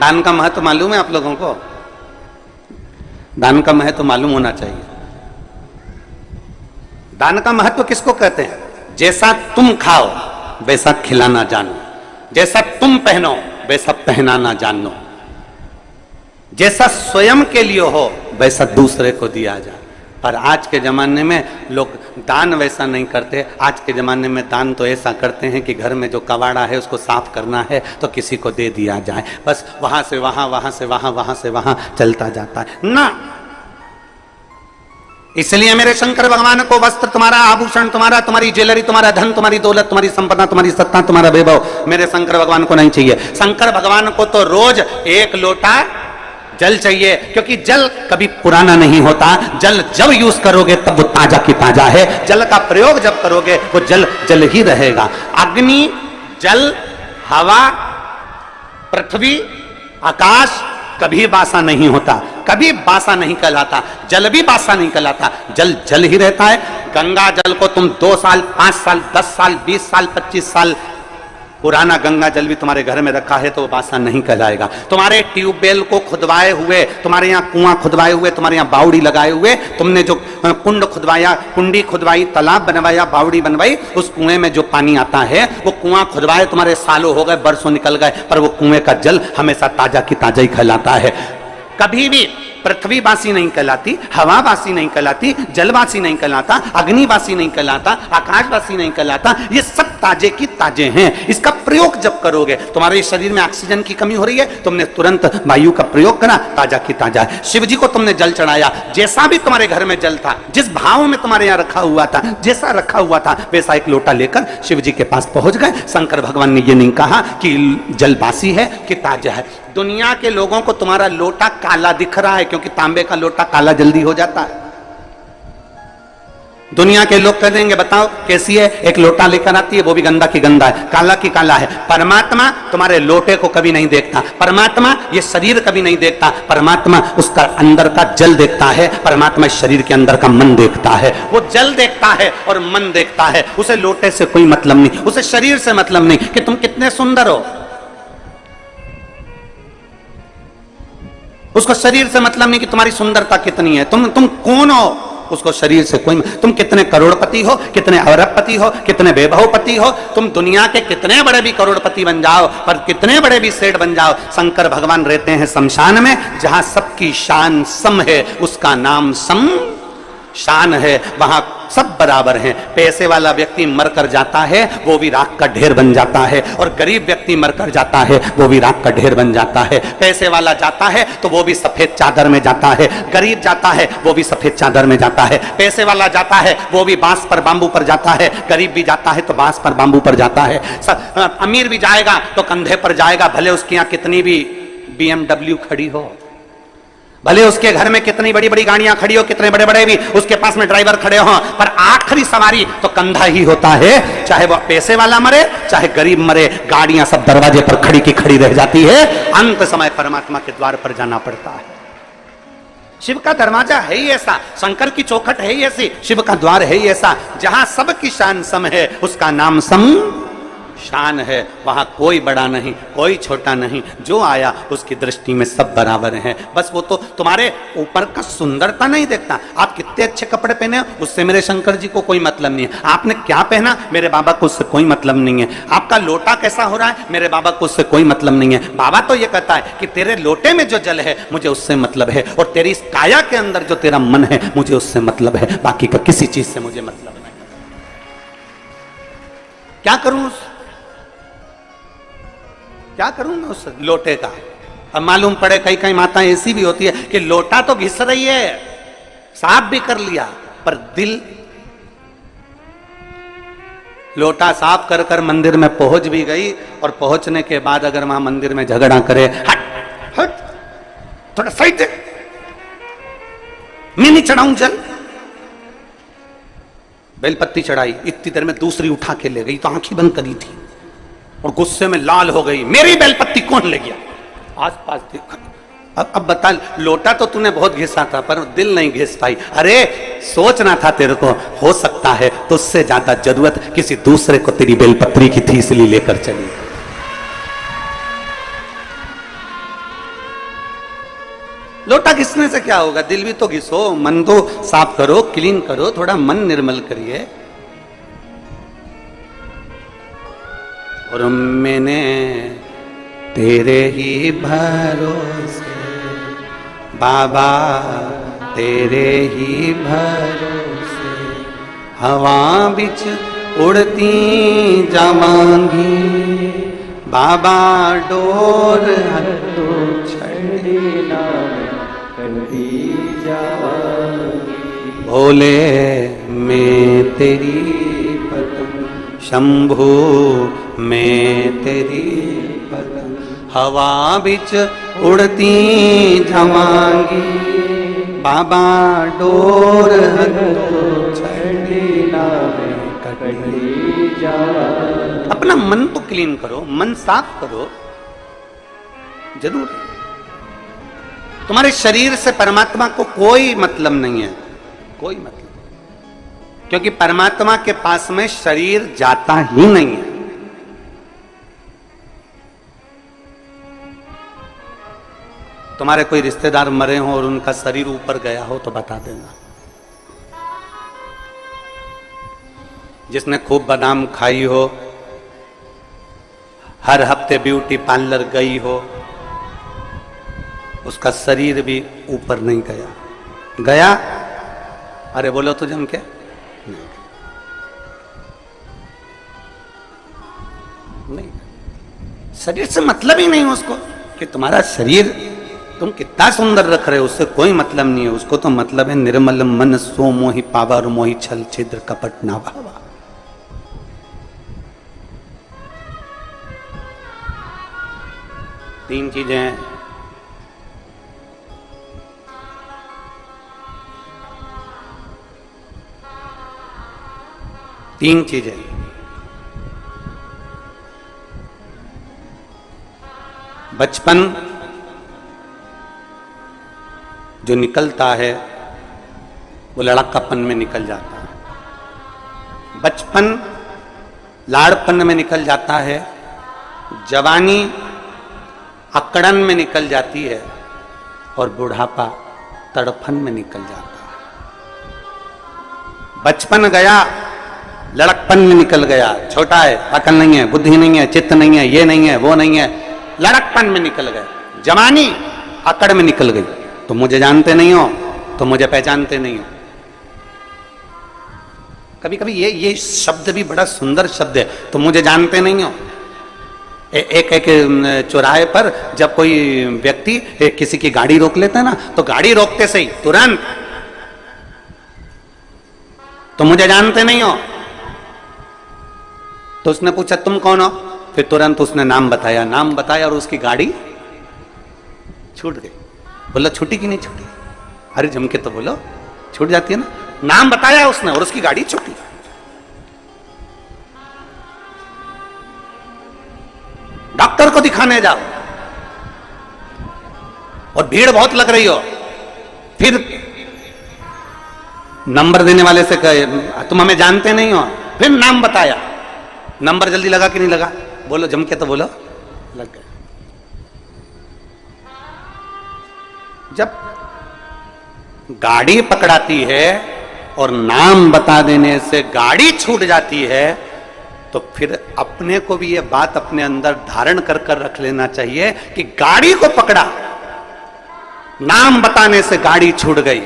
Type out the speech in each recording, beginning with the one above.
दान का महत्व मालूम है आप लोगों को? दान का महत्व मालूम होना चाहिए। दान का महत्व किसको कहते हैं? जैसा तुम खाओ वैसा खिलाना जानो, जैसा तुम पहनो वैसा पहनाना जानो, जैसा स्वयं के लिए हो वैसा दूसरे को दिया जाए। पर आज के जमाने में लोग दान वैसा नहीं करते। आज के जमाने में दान तो ऐसा करते हैं कि घर में जो कबाड़ा है उसको साफ करना है तो किसी को दे दिया जाए, बस वहां से वहां, वहां से वहां, वहां से वहां चलता जाता है ना। इसलिए मेरे शंकर भगवान को वस्त्र तुम्हारा, आभूषण तुम्हारा, तुम्हारी ज्वेलरी, तुम्हारा धन, तुम्हारी दौलत, तुम्हारी संपदा, तुम्हारी सत्ता, तुम्हारा वैभव मेरे शंकर भगवान को नहीं चाहिए। शंकर भगवान को तो रोज एक लोटा जल चाहिए, क्योंकि जल कभी पुराना नहीं होता। जल जब यूज करोगे तब वो ताजा की ताजा है। जल का प्रयोग जब करोगे वो जल जल ही रहेगा। अग्नि, जल, हवा, पृथ्वी, आकाश कभी बासा नहीं होता, कभी बासा नहीं कहलाता। जल भी बासा नहीं कहलाता, जल जल ही रहता है। गंगा जल को तुम 2 साल, 5 साल, 10 साल, 20 साल, 25 साल पुराना गंगा जल भी तुम्हारे घर में रखा है तो वो बासा नहीं कहलाएगा। तुम्हारे ट्यूबवेल को खुदवाए हुए, तुम्हारे यहाँ कुआं खुदवाए हुए, तुम्हारे यहाँ बावड़ी लगाए हुए, तुमने जो कुंड खुदवाया, कुंडी खुदवाई, तालाब बनवाया, बावड़ी बनवाई, उस कुएं में जो पानी आता है वो कुआं खुदवाए तुम्हारे सालों हो गए, बरसों निकल गए, पर वो कुएं का जल हमेशा ताजा की ताजा ही कहलाता है। कभी भी पृथ्वी वासी नहीं कहलाती, हवा वासी नहीं कहलाती, जलवासी नहीं कहलाता, अग्निवासी नहीं कहलाता, आकाशवासी नहीं कहलाता। ये सब ताजे की ताजे हैं। इसका प्रयोग जब करोगे, तुम्हारे शरीर में ऑक्सीजन की कमी हो रही है, तुमने तुरंत वायु का प्रयोग करा, ताजा की ताजा है। शिव जी को तुमने जल चढ़ाया, जैसा भी तुम्हारे घर में जल था, जिस भाव में तुम्हारे यहाँ रखा हुआ था, जैसा रखा हुआ था वैसा एक लोटा लेकर शिव जी के पास पहुंच गए। शंकर भगवान ने ये नहीं कहा कि जल बासी है कि ताजा है। दुनिया के लोगों को तुम्हारा लोटा काला दिख रहा है, क्योंकि तांबे का लोटा काला जल्दी हो जाता है। दुनिया के लोग कह देंगे बताओ कैसी है, एक लोटा लेकर आती है वो भी गंदा की गंदा है, काला की काला है। परमात्मा तुम्हारे लोटे को कभी नहीं देखता, परमात्मा ये शरीर कभी नहीं देखता, परमात्मा उसका अंदर का जल देखता है, परमात्मा इस शरीर के अंदर का मन देखता है। वो जल देखता है और मन देखता है, उसे लोटे से कोई मतलब नहीं, उसे शरीर से मतलब नहीं कि तुम कितने सुंदर हो। उसको शरीर से मतलब नहीं कि तुम्हारी सुंदरता कितनी है, तुम कौन हो, उसको शरीर से कोई। तुम कितने करोड़पति हो, कितने अरबपति हो, कितने वैभवपति हो, तुम दुनिया के कितने बड़े भी करोड़पति बन जाओ, पर कितने बड़े भी सेठ बन जाओ, शंकर भगवान रहते हैं शमशान में, जहां सबकी शान सम है, उसका नाम सम शान है, वहां सब बराबर हैं। पैसे वाला व्यक्ति मरकर जाता है वो भी राख का ढेर बन जाता है, और गरीब व्यक्ति मरकर जाता है वो भी राख का ढेर बन जाता है। पैसे वाला जाता है तो वो भी सफेद चादर में जाता है, गरीब जाता है वो भी सफेद चादर में जाता है। पैसे वाला जाता है वो भी बांस पर बांबू पर जाता है, गरीब भी जाता है तो बांस पर बांबू पर जाता है। अमीर भी जाएगा तो कंधे पर जाएगा, भले उसके यहाँ कितनी भी BMW खड़ी हो, भले उसके घर में कितनी बड़ी बड़ी गाड़ियां खड़ी हो, कितने बड़े बड़े भी उसके पास में ड्राइवर खड़े हो, पर आखिरी सवारी तो कंधा ही होता है। चाहे वो पैसे वाला मरे चाहे गरीब मरे, गाड़ियां सब दरवाजे पर खड़ी की खड़ी रह जाती है। अंत समय परमात्मा के द्वार पर जाना पड़ता है। शिव का दरवाजा है ही ऐसा, शंकर की चौखट है ही ऐसी, शिव का द्वार है ही ऐसा, जहां सबकी शान सम है, उसका नाम सम शान है। वहां कोई बड़ा नहीं, कोई छोटा नहीं, जो आया उसकी दृष्टि में सब बराबर हैं। बस वो तो तुम्हारे ऊपर का सुंदरता नहीं देखता, आप कितने अच्छे कपड़े पहने हो उससे मेरे शंकर जी को कोई मतलब नहीं है, आपने क्या पहना मेरे बाबा को उससे कोई मतलब नहीं है, आपका लोटा कैसा हो रहा है मेरे बाबा को उससे कोई मतलब नहीं है। बाबा तो ये कहता है कि तेरे लोटे में जो जल है मुझे उससे मतलब है, और तेरी इस काया के अंदर जो तेरा मन है मुझे उससे मतलब है, बाकी का किसी चीज से मुझे मतलब नहीं। क्या करूं, क्या करूं मैं उस लोटे का? अब मालूम पड़े कई कई माताएं ऐसी भी होती है कि लोटा तो घिस रही है, साफ भी कर लिया, पर दिल, लोटा साफ कर कर मंदिर में पहुंच भी गई, और पहुंचने के बाद अगर वहां मंदिर में झगड़ा करे, हट हट थोड़ा साइड दे, मैं नहीं चढ़ाऊं जल। बेलपत्ती चढ़ाई, इतनी देर में दूसरी उठा के ले गई, तो आंखें बंद करी थी और गुस्से में लाल हो गई, मेरी बेलपत्ती कौन ले गया? आसपास देखा, अब बता, लोटा तो तूने बहुत घिसा था पर दिल नहीं घिस पाई। अरे सोचना था तेरे को, हो सकता है तो उससे ज्यादा जरूरत किसी दूसरे को तेरी बेलपत्री की थी, इसलिए लेकर चली। लोटा घिसने से क्या होगा, दिल भी तो घिसो, मन तो साफ करो, क्लीन करो, थोड़ा मन निर्मल करिए। और मैंने तेरे ही भरोसे बाबा, तेरे ही भरोसे हवा बिच उड़ती जावांगी, बाबा डोर हटो छड़ना कटी जावांगी। भोले मैं तेरी पत्नी, शंभू मैं तेरी पत्नी, हवा बिच उड़ती जावांगी, बाबा डोर हटो छड़ना कटी जावांगी। अपना मन तो क्लीन करो, मन साफ करो। जरूर तुम्हारे शरीर से परमात्मा को कोई मतलब नहीं है, कोई मतलब, क्योंकि परमात्मा के पास में शरीर जाता ही नहीं है। तुम्हारे कोई रिश्तेदार मरे हो और उनका शरीर ऊपर गया हो तो बता देना। जिसने खूब बादाम खाई हो, हर हफ्ते ब्यूटी पार्लर गई हो, उसका शरीर भी ऊपर नहीं गया। गया? अरे बोलो तो जम के नहीं। शरीर से मतलब ही नहीं उसको कि तुम्हारा शरीर तुम कितना सुंदर रख रहे हो, उससे कोई मतलब नहीं है। उसको तो मतलब है निर्मल मन सो मोहि पावर, मोहि छल छिद्र कपट ना भावा। तीन चीजें हैं। तीन चीजें, बचपन जो निकलता है वो लड़कापन में निकल जाता है, बचपन लाड़पन में निकल जाता है, जवानी अकड़न में निकल जाती है, और बुढ़ापा तड़फन में निकल जाता है। बचपन गया, लड़कपन में निकल गया, छोटा है, अकल नहीं है, बुद्धि नहीं है, चित्त नहीं है, ये नहीं है, वो नहीं है, लड़कपन में निकल गया। जवानी अकड़ में निकल गई, तो मुझे जानते नहीं हो, तो मुझे पहचानते नहीं हो। कभी कभी ये शब्द भी बड़ा सुंदर शब्द है, तो मुझे जानते नहीं हो। एक चौराहे पर जब कोई व्यक्ति किसी की गाड़ी रोक लेता है ना, तो गाड़ी रोकते सही तुरंत तो मुझे जानते नहीं हो। तो उसने पूछा तुम कौन हो, फिर तुरंत उसने नाम बताया, नाम बताया और उसकी गाड़ी छूट गई। बोला छूटी कि नहीं छूटी? अरे जम के तो बोलो, छूट जाती है ना। नाम बताया उसने और उसकी गाड़ी छूटी। डॉक्टर को दिखाने जाओ और भीड़ बहुत लग रही हो, फिर नंबर देने वाले से कहे तुम हमें जानते नहीं हो, फिर नाम बताया, नंबर जल्दी लगा कि नहीं लगा? बोलो जम के तो बोलो, लग गया। जब गाड़ी पकड़ाती है और नाम बता देने से गाड़ी छूट जाती है, तो फिर अपने को भी ये बात अपने अंदर धारण कर कर रख लेना चाहिए कि गाड़ी को पकड़ा, नाम बताने से गाड़ी छूट गई,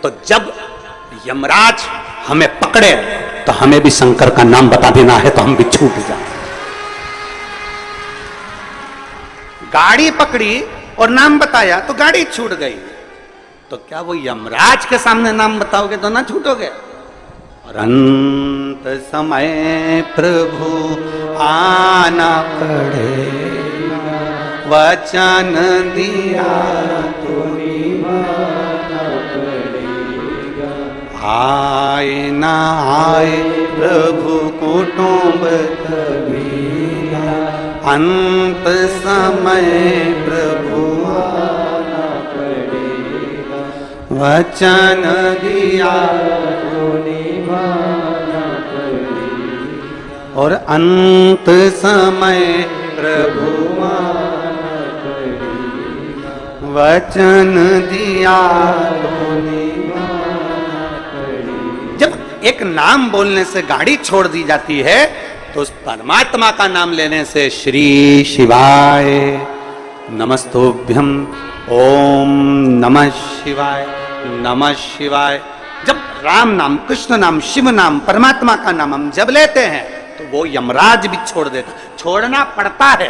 तो जब यमराज हमें पकड़े तो हमें भी शंकर का नाम बता देना है, तो हम भी छूट जाए। गाड़ी पकड़ी और नाम बताया तो गाड़ी छूट गई, तो क्या वो यमराज के सामने नाम बताओगे तो ना छूटोगे? और अंत समय प्रभु आना पड़ेगा, वचन दिया तो निभाना पड़ेगा। आए ना आए प्रभु कुटुंब कबीरा, अंत समय प्रभु आना पड़ेगा, वचन दिया तो निभाना पड़ेगा। और अंत समय प्रभु आना पड़ेगा, वचन दिया तूने। जब एक नाम बोलने से गाड़ी छोड़ दी जाती है तो उस परमात्मा का नाम लेने से श्री शिवाय नमस्तोभ्यम, ओम नमः शिवाय, नमः शिवाय। जब राम नाम, कृष्ण नाम, शिव नाम, परमात्मा का नाम हम जब लेते हैं तो वो यमराज भी छोड़ देता, छोड़ना पड़ता है।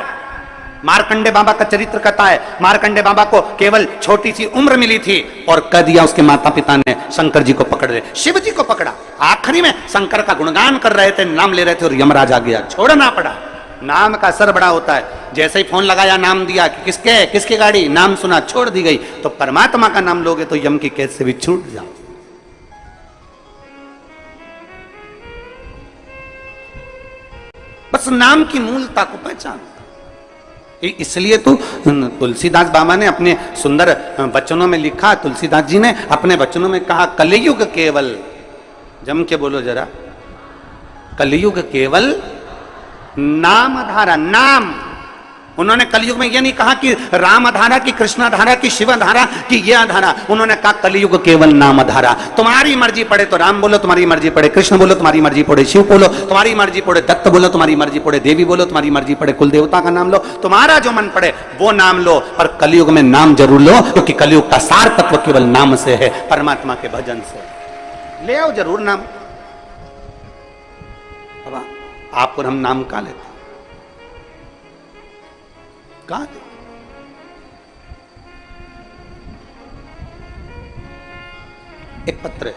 मार्कंडे बाबा का चरित्र कहता है, मार्कंडे बाबा को केवल छोटी सी उम्र मिली थी और कह दिया उसके माता पिता ने शंकर जी को पकड़ ले, शिव जी को पकड़ा। आखिरी में शंकर का गुणगान कर रहे थे, नाम ले रहे थे और यमराज आ गया, छोड़ना पड़ा। नाम का असर बड़ा होता है। जैसे ही फोन लगाया, नाम दिया कि किसके किसकी गाड़ी, नाम सुना, छोड़ दी गई। तो परमात्मा का नाम लोगे तो यम की कैद से भी छूट जाओ। बस नाम की मूलता को पहचान। इसलिए तो तुलसीदास बाबा ने अपने सुंदर वचनों में लिखा, तुलसीदास जी ने अपने वचनों में कहा, कलयुग केवल, जम के बोलो जरा, कलयुग केवल नाम धारा। नाम, उन्होंने कलयुग में यह नहीं कहा कि राम धारा की, कृष्ण धारा की, शिव धारा की, यह धारा। उन्होंने कहा कलयुग केवल नाम धारा। तुम्हारी मर्जी पड़े तो राम बोलो, तुम्हारी मर्जी पड़े कृष्ण बोलो, तुम्हारी मर्जी पड़े शिव बोलो, तुम्हारी मर्जी पड़े दत्त बोलो, तुम्हारी मर्जी पड़े देवी बोलो, तुम्हारी मर्जी पड़े कुल देवता का नाम लो, तुम्हारा जो मन पड़े वो नाम लो। पर कलयुग में नाम जरूर लो, क्योंकि कलयुग का सार तत्व केवल नाम से है, परमात्मा के भजन से। ले आओ जरूर नाम। अब आपको हम नाम का लेते, एक पत्र है,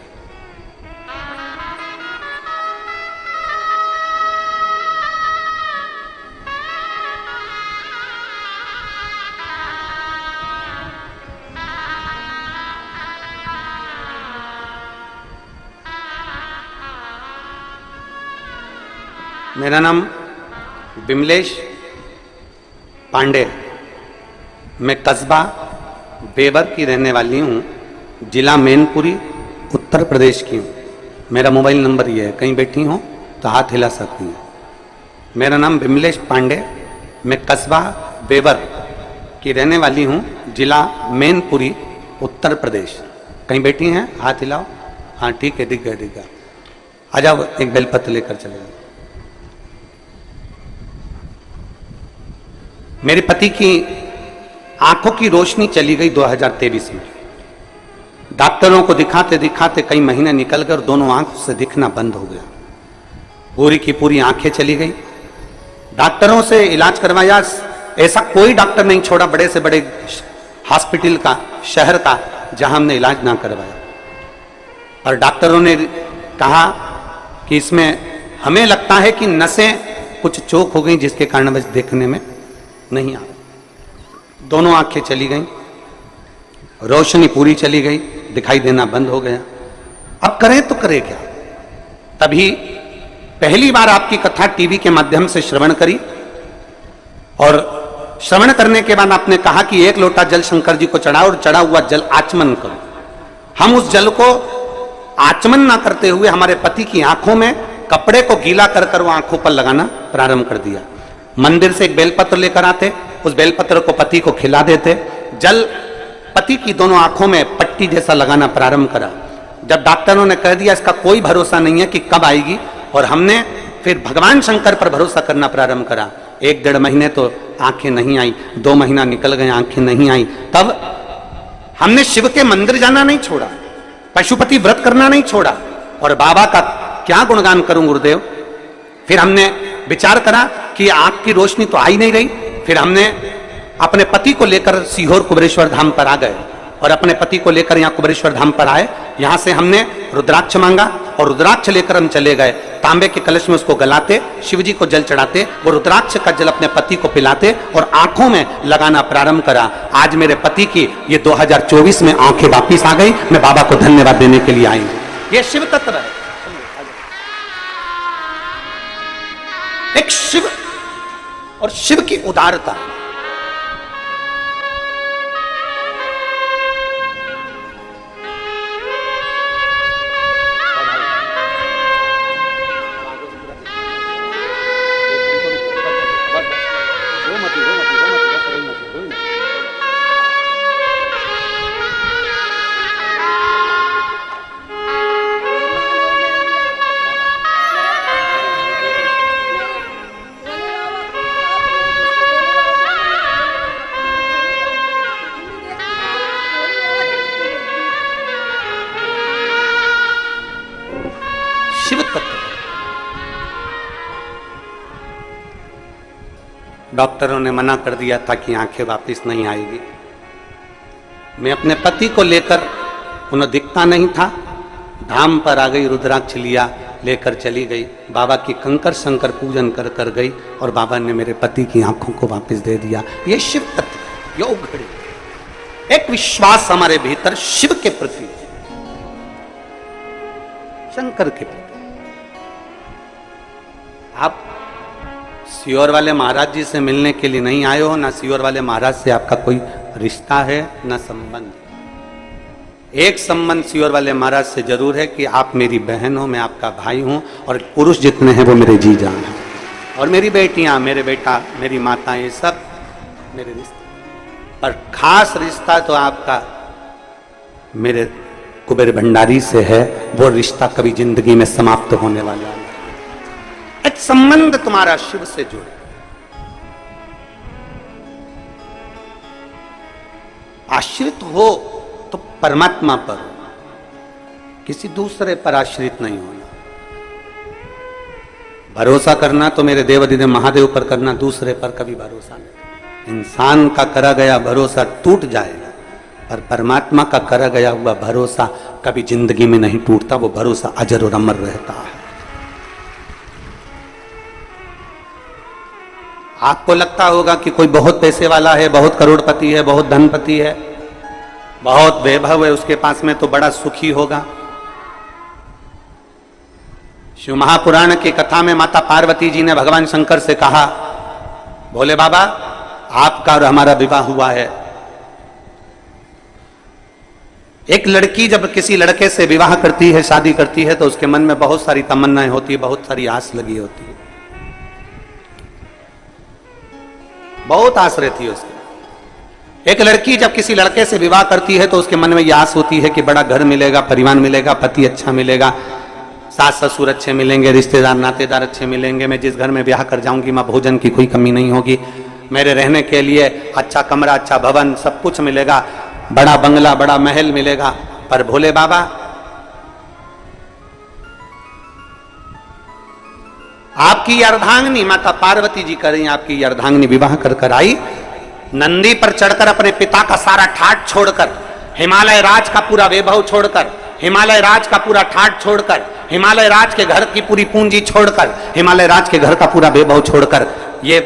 मेरा नाम बिमलेश पांडे, मैं कस्बा बेवर की रहने वाली हूँ, जिला मैनपुरी, उत्तर प्रदेश की हूँ। मेरा मोबाइल नंबर ये है, कहीं बैठी हो तो हाथ हिला सकती हैं। मेरा नाम बिमलेश पांडे, मैं कस्बा बेवर की रहने वाली हूँ, जिला मैनपुरी, उत्तर प्रदेश। कहीं बैठी हैं, हाथ हिलाओ। हाँ ठीक है ठीक है ठीक है, आ जाओ, एक बेलपत्र लेकर चले जाओ। मेरे पति की आंखों की रोशनी चली गई 2023 में। डॉक्टरों को दिखाते दिखाते कई महीने निकल गए और दोनों आंखों से दिखना बंद हो गया। पूरी की पूरी आंखें चली गई। डॉक्टरों से इलाज करवाया, ऐसा कोई डॉक्टर नहीं छोड़ा बड़े से बड़े हॉस्पिटल का, शहर का, जहां हमने इलाज ना करवाया। और डॉक्टरों ने कहा कि इसमें हमें लगता है कि नसें कुछ चोक हो गई, जिसके कारण बस देखने में नहीं आ। दोनों आंखें चली गई, रोशनी पूरी चली गई, दिखाई देना बंद हो गया। अब करें तो करें क्या? तभी पहली बार आपकी कथा टीवी के माध्यम से श्रवण करी और श्रवण करने के बाद आपने कहा कि 1 लोटा जल शंकर जी को चढ़ाओ और चढ़ा हुआ जल आचमन करो। हम उस जल को आचमन ना करते हुए हमारे पति की आंखों में कपड़े को गीला कर कर वो आंखों पर लगाना प्रारंभ कर दिया। मंदिर से एक बेलपत्र लेकर आते, उस बेलपत्र को पति को खिला देते, जल पति की दोनों आंखों में पट्टी जैसा लगाना प्रारंभ करा। जब डॉक्टरों ने कह दिया इसका कोई भरोसा नहीं है कि कब आएगी, और हमने फिर भगवान शंकर पर भरोसा करना प्रारंभ करा। 1-1.5 महीने तो आंखें नहीं आई, 2 महीना निकल गए, आंखें नहीं आई। तब हमने शिव के मंदिर जाना नहीं छोड़ा, पशुपति व्रत करना नहीं छोड़ा, और बाबा का क्या गुणगान करूं गुरुदेव। फिर हमने विचार करा कि आंख की रोशनी तो आ ही नहीं रही। फिर हमने अपने पति को लेकर सीहोर कुबेरेश्वर धाम पर आ गए और अपने पति को लेकर यहाँ कुबेरेश्वर धाम पर आए। यहाँ से हमने रुद्राक्ष मांगा और रुद्राक्ष लेकर हम चले गए। तांबे के कलश में उसको गलाते, शिव जी को जल चढ़ाते, वो रुद्राक्ष का जल अपने पति को पिलाते और आंखों में लगाना प्रारंभ करा। आज मेरे पति की ये 2024 में आंखें वापिस आ गई। मैं बाबा को धन्यवाद देने के लिए आई हूँ। ये शिव तत्व है, एक शिव और शिव की उदारता। डॉक्टरों ने मना कर दिया था कि आंखें वापस नहीं आएगी। मैं अपने पति को लेकर, उन्हें दिखता नहीं था, धाम पर आ गई, रुद्राक्ष लिया, लेकर चली गई। बाबा की कंकर शंकर पूजन कर कर गई और बाबा ने मेरे पति की आंखों को वापस दे दिया। ये शिव तत्व, योग घड़ी, एक विश्वास हमारे भीतर शिव के प्रति, शंकर के प्रति। आप सियोर वाले महाराज जी से मिलने के लिए नहीं आए हो, ना सियोर वाले महाराज से आपका कोई रिश्ता है, ना संबंध। एक संबंध सियोर वाले महाराज से जरूर है कि आप मेरी बहन हो, मैं आपका भाई हूं, और पुरुष जितने हैं वो मेरे जी जान हैं, और मेरी बेटियां, मेरे बेटा, मेरी माता, ये सब मेरे रिश्ते। पर खास रिश्ता तो आपका मेरे कुबेर भंडारी से है, वो रिश्ता कभी जिंदगी में समाप्त होने वाला है। एक संबंध तुम्हारा शिव से जुड़े। आश्रित हो तो परमात्मा पर हो, किसी दूसरे पर आश्रित नहीं होना। भरोसा करना तो मेरे देवाधिदेव महादेव पर करना, दूसरे पर कभी भरोसा नहीं। इंसान का करा गया भरोसा टूट जाएगा, पर परमात्मा का करा गया हुआ भरोसा कभी जिंदगी में नहीं टूटता, वो भरोसा अजर और अमर रहता है। आपको लगता होगा कि कोई बहुत पैसे वाला है, बहुत करोड़पति है, बहुत धनपति है, बहुत वैभव है उसके पास में, तो बड़ा सुखी होगा। शिव महापुराण की कथा में माता पार्वती जी ने भगवान शंकर से कहा, भोले बाबा आपका और हमारा विवाह हुआ है। एक लड़की जब किसी लड़के से विवाह करती है, शादी करती है, तो उसके मन में बहुत सारी तमन्नाएं होती है, बहुत सारी आस लगी होती है, बहुत आस रहती है उसकी। एक लड़की जब किसी लड़के से विवाह करती है तो उसके मन में यह आस होती है कि बड़ा घर मिलेगा, परिवार मिलेगा, पति अच्छा मिलेगा, सास ससुर अच्छे मिलेंगे, रिश्तेदार नातेदार अच्छे मिलेंगे, मैं जिस घर में ब्याह कर जाऊंगी मां भोजन की कोई कमी नहीं होगी, मेरे रहने के लिए अच्छा कमरा, अच्छा भवन, सब कुछ मिलेगा, बड़ा बंगला, बड़ा महल मिलेगा। पर भोले बाबा आपकी अर्धांगिनी माता पार्वती जी करें, आपकी अर्धांगिनी विवाह कर कर आई, नंदी पर चढ़कर अपने पिता का सारा ठाट छोड़कर, हिमालय राज का पूरा वैभव छोड़कर, हिमालय राज का पूरा ठाट छोड़कर, हिमालय राज के घर की पूरी पूंजी छोड़कर, हिमालय राज के घर का पूरा वैभव छोड़कर, ये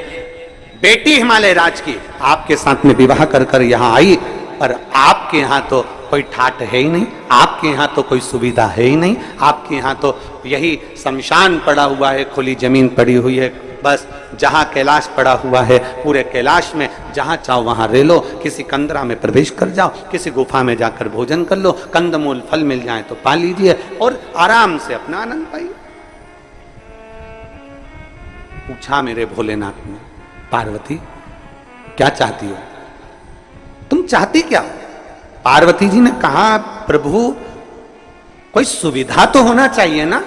बेटी हिमालय राज की आपके साथ में विवाह कर कर यहां आई। पर आपके यहां तो कोई ठाट है ही नहीं, आपके यहां तो कोई सुविधा है ही नहीं, आपके यहां तो यही शमशान पड़ा हुआ है, खुली जमीन पड़ी हुई है, बस जहां कैलाश पड़ा हुआ है, पूरे कैलाश में जहां चाहो वहां रह लो, किसी कंदरा में प्रवेश कर जाओ, किसी गुफा में जाकर भोजन कर लो, कंदमूल फल मिल जाए तो पा लीजिए और आराम से अपना आनंद पाइए। पूछा मेरे भोलेनाथ ने, पार्वती क्या चाहती हो, तुम चाहती क्या? पार्वती जी ने कहा, प्रभु कोई सुविधा तो होना चाहिए ना।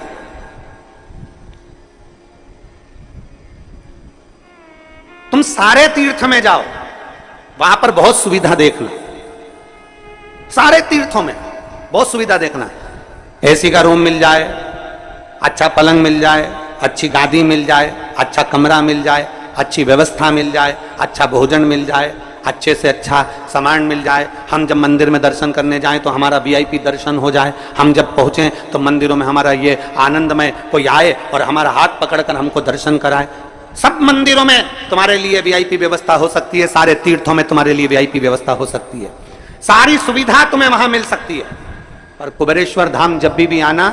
तुम सारे तीर्थ में जाओ, वहां पर बहुत सुविधा देखना, सारे तीर्थों में बहुत सुविधा देखना, एसी का रूम मिल जाए, अच्छा पलंग मिल जाए, अच्छी गादी मिल जाए, अच्छा कमरा मिल जाए, अच्छी व्यवस्था मिल जाए, अच्छा भोजन मिल जाए, अच्छे से अच्छा सामान मिल जाए, हम जब मंदिर में दर्शन करने जाएं तो हमारा वीआईपी दर्शन हो जाए, हम जब पहुंचे तो मंदिरों में हमारा ये आनंदमय कोई आए और हमारा हाथ पकड़कर हमको दर्शन कराए। सब मंदिरों में तुम्हारे लिए वीआईपी व्यवस्था हो सकती है, सारे तीर्थों में तुम्हारे लिए वीआईपी व्यवस्था हो सकती है, सारी सुविधा तुम्हें वहां मिल सकती है। पर कुबेरेश्वर धाम जब भी आना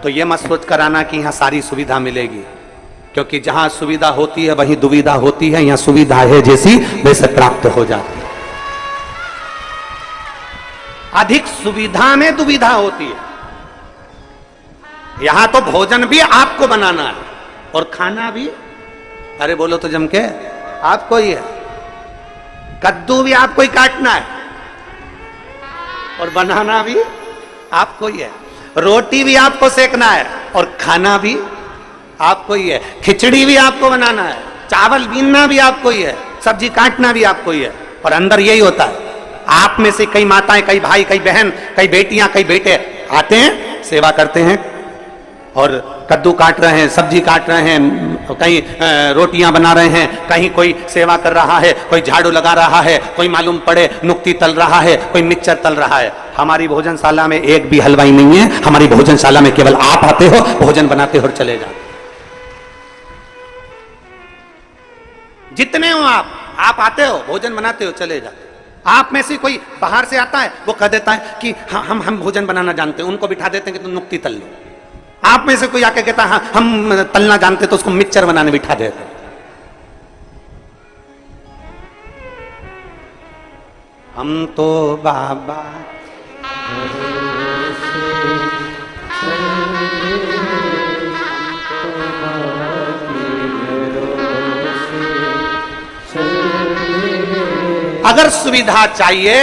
तो ये मत सोच कर आना कि यहां सारी सुविधा मिलेगी, क्योंकि जहां सुविधा होती है वहीं दुविधा होती है, यहां सुविधा है जैसी वैसे प्राप्त हो जाती है। अधिक सुविधा में दुविधा होती है। यहां तो भोजन भी आपको बनाना है और खाना भी, अरे बोलो तो जम के, आपको ही है। कद्दू भी आपको ही काटना है और बनाना भी आपको ही है, रोटी भी आपको सेकना है और खाना भी आपको ही है, खिचड़ी भी आपको बनाना है, चावल बीनना भी आपको ही है, सब्जी काटना भी आपको ही है। और अंदर यही होता है, आप में से कई माताएं, कई भाई, कई बहन, कई बेटियां, कई बेटे आते हैं, सेवा करते हैं और कद्दू काट रहे हैं, सब्जी काट रहे हैं, कहीं रोटियां बना रहे हैं, कहीं कोई सेवा कर रहा है, कोई झाड़ू लगा रहा है, कोई मालूम पड़े नुक्ती तल रहा है, कोई मिक्सचर तल रहा है। हमारी भोजनशाला में एक भी हलवाई नहीं है। हमारी भोजनशाला में केवल आप आते हो, भोजन बनाते हो और चले जाते। जितने हो आप आते हो, भोजन बनाते हो, चले जाते। आप में से कोई बाहर से आता है, वो कह देता है कि हम भोजन बनाना जानते हैं, उनको बिठा देते हैं कि तुम नुक्ती तल लो। आप में से कोई आके कहता है हम तलना जानते, तो उसको मिक्सचर बनाने बिठा देते हैं। हम तो बाबा अगर सुविधा चाहिए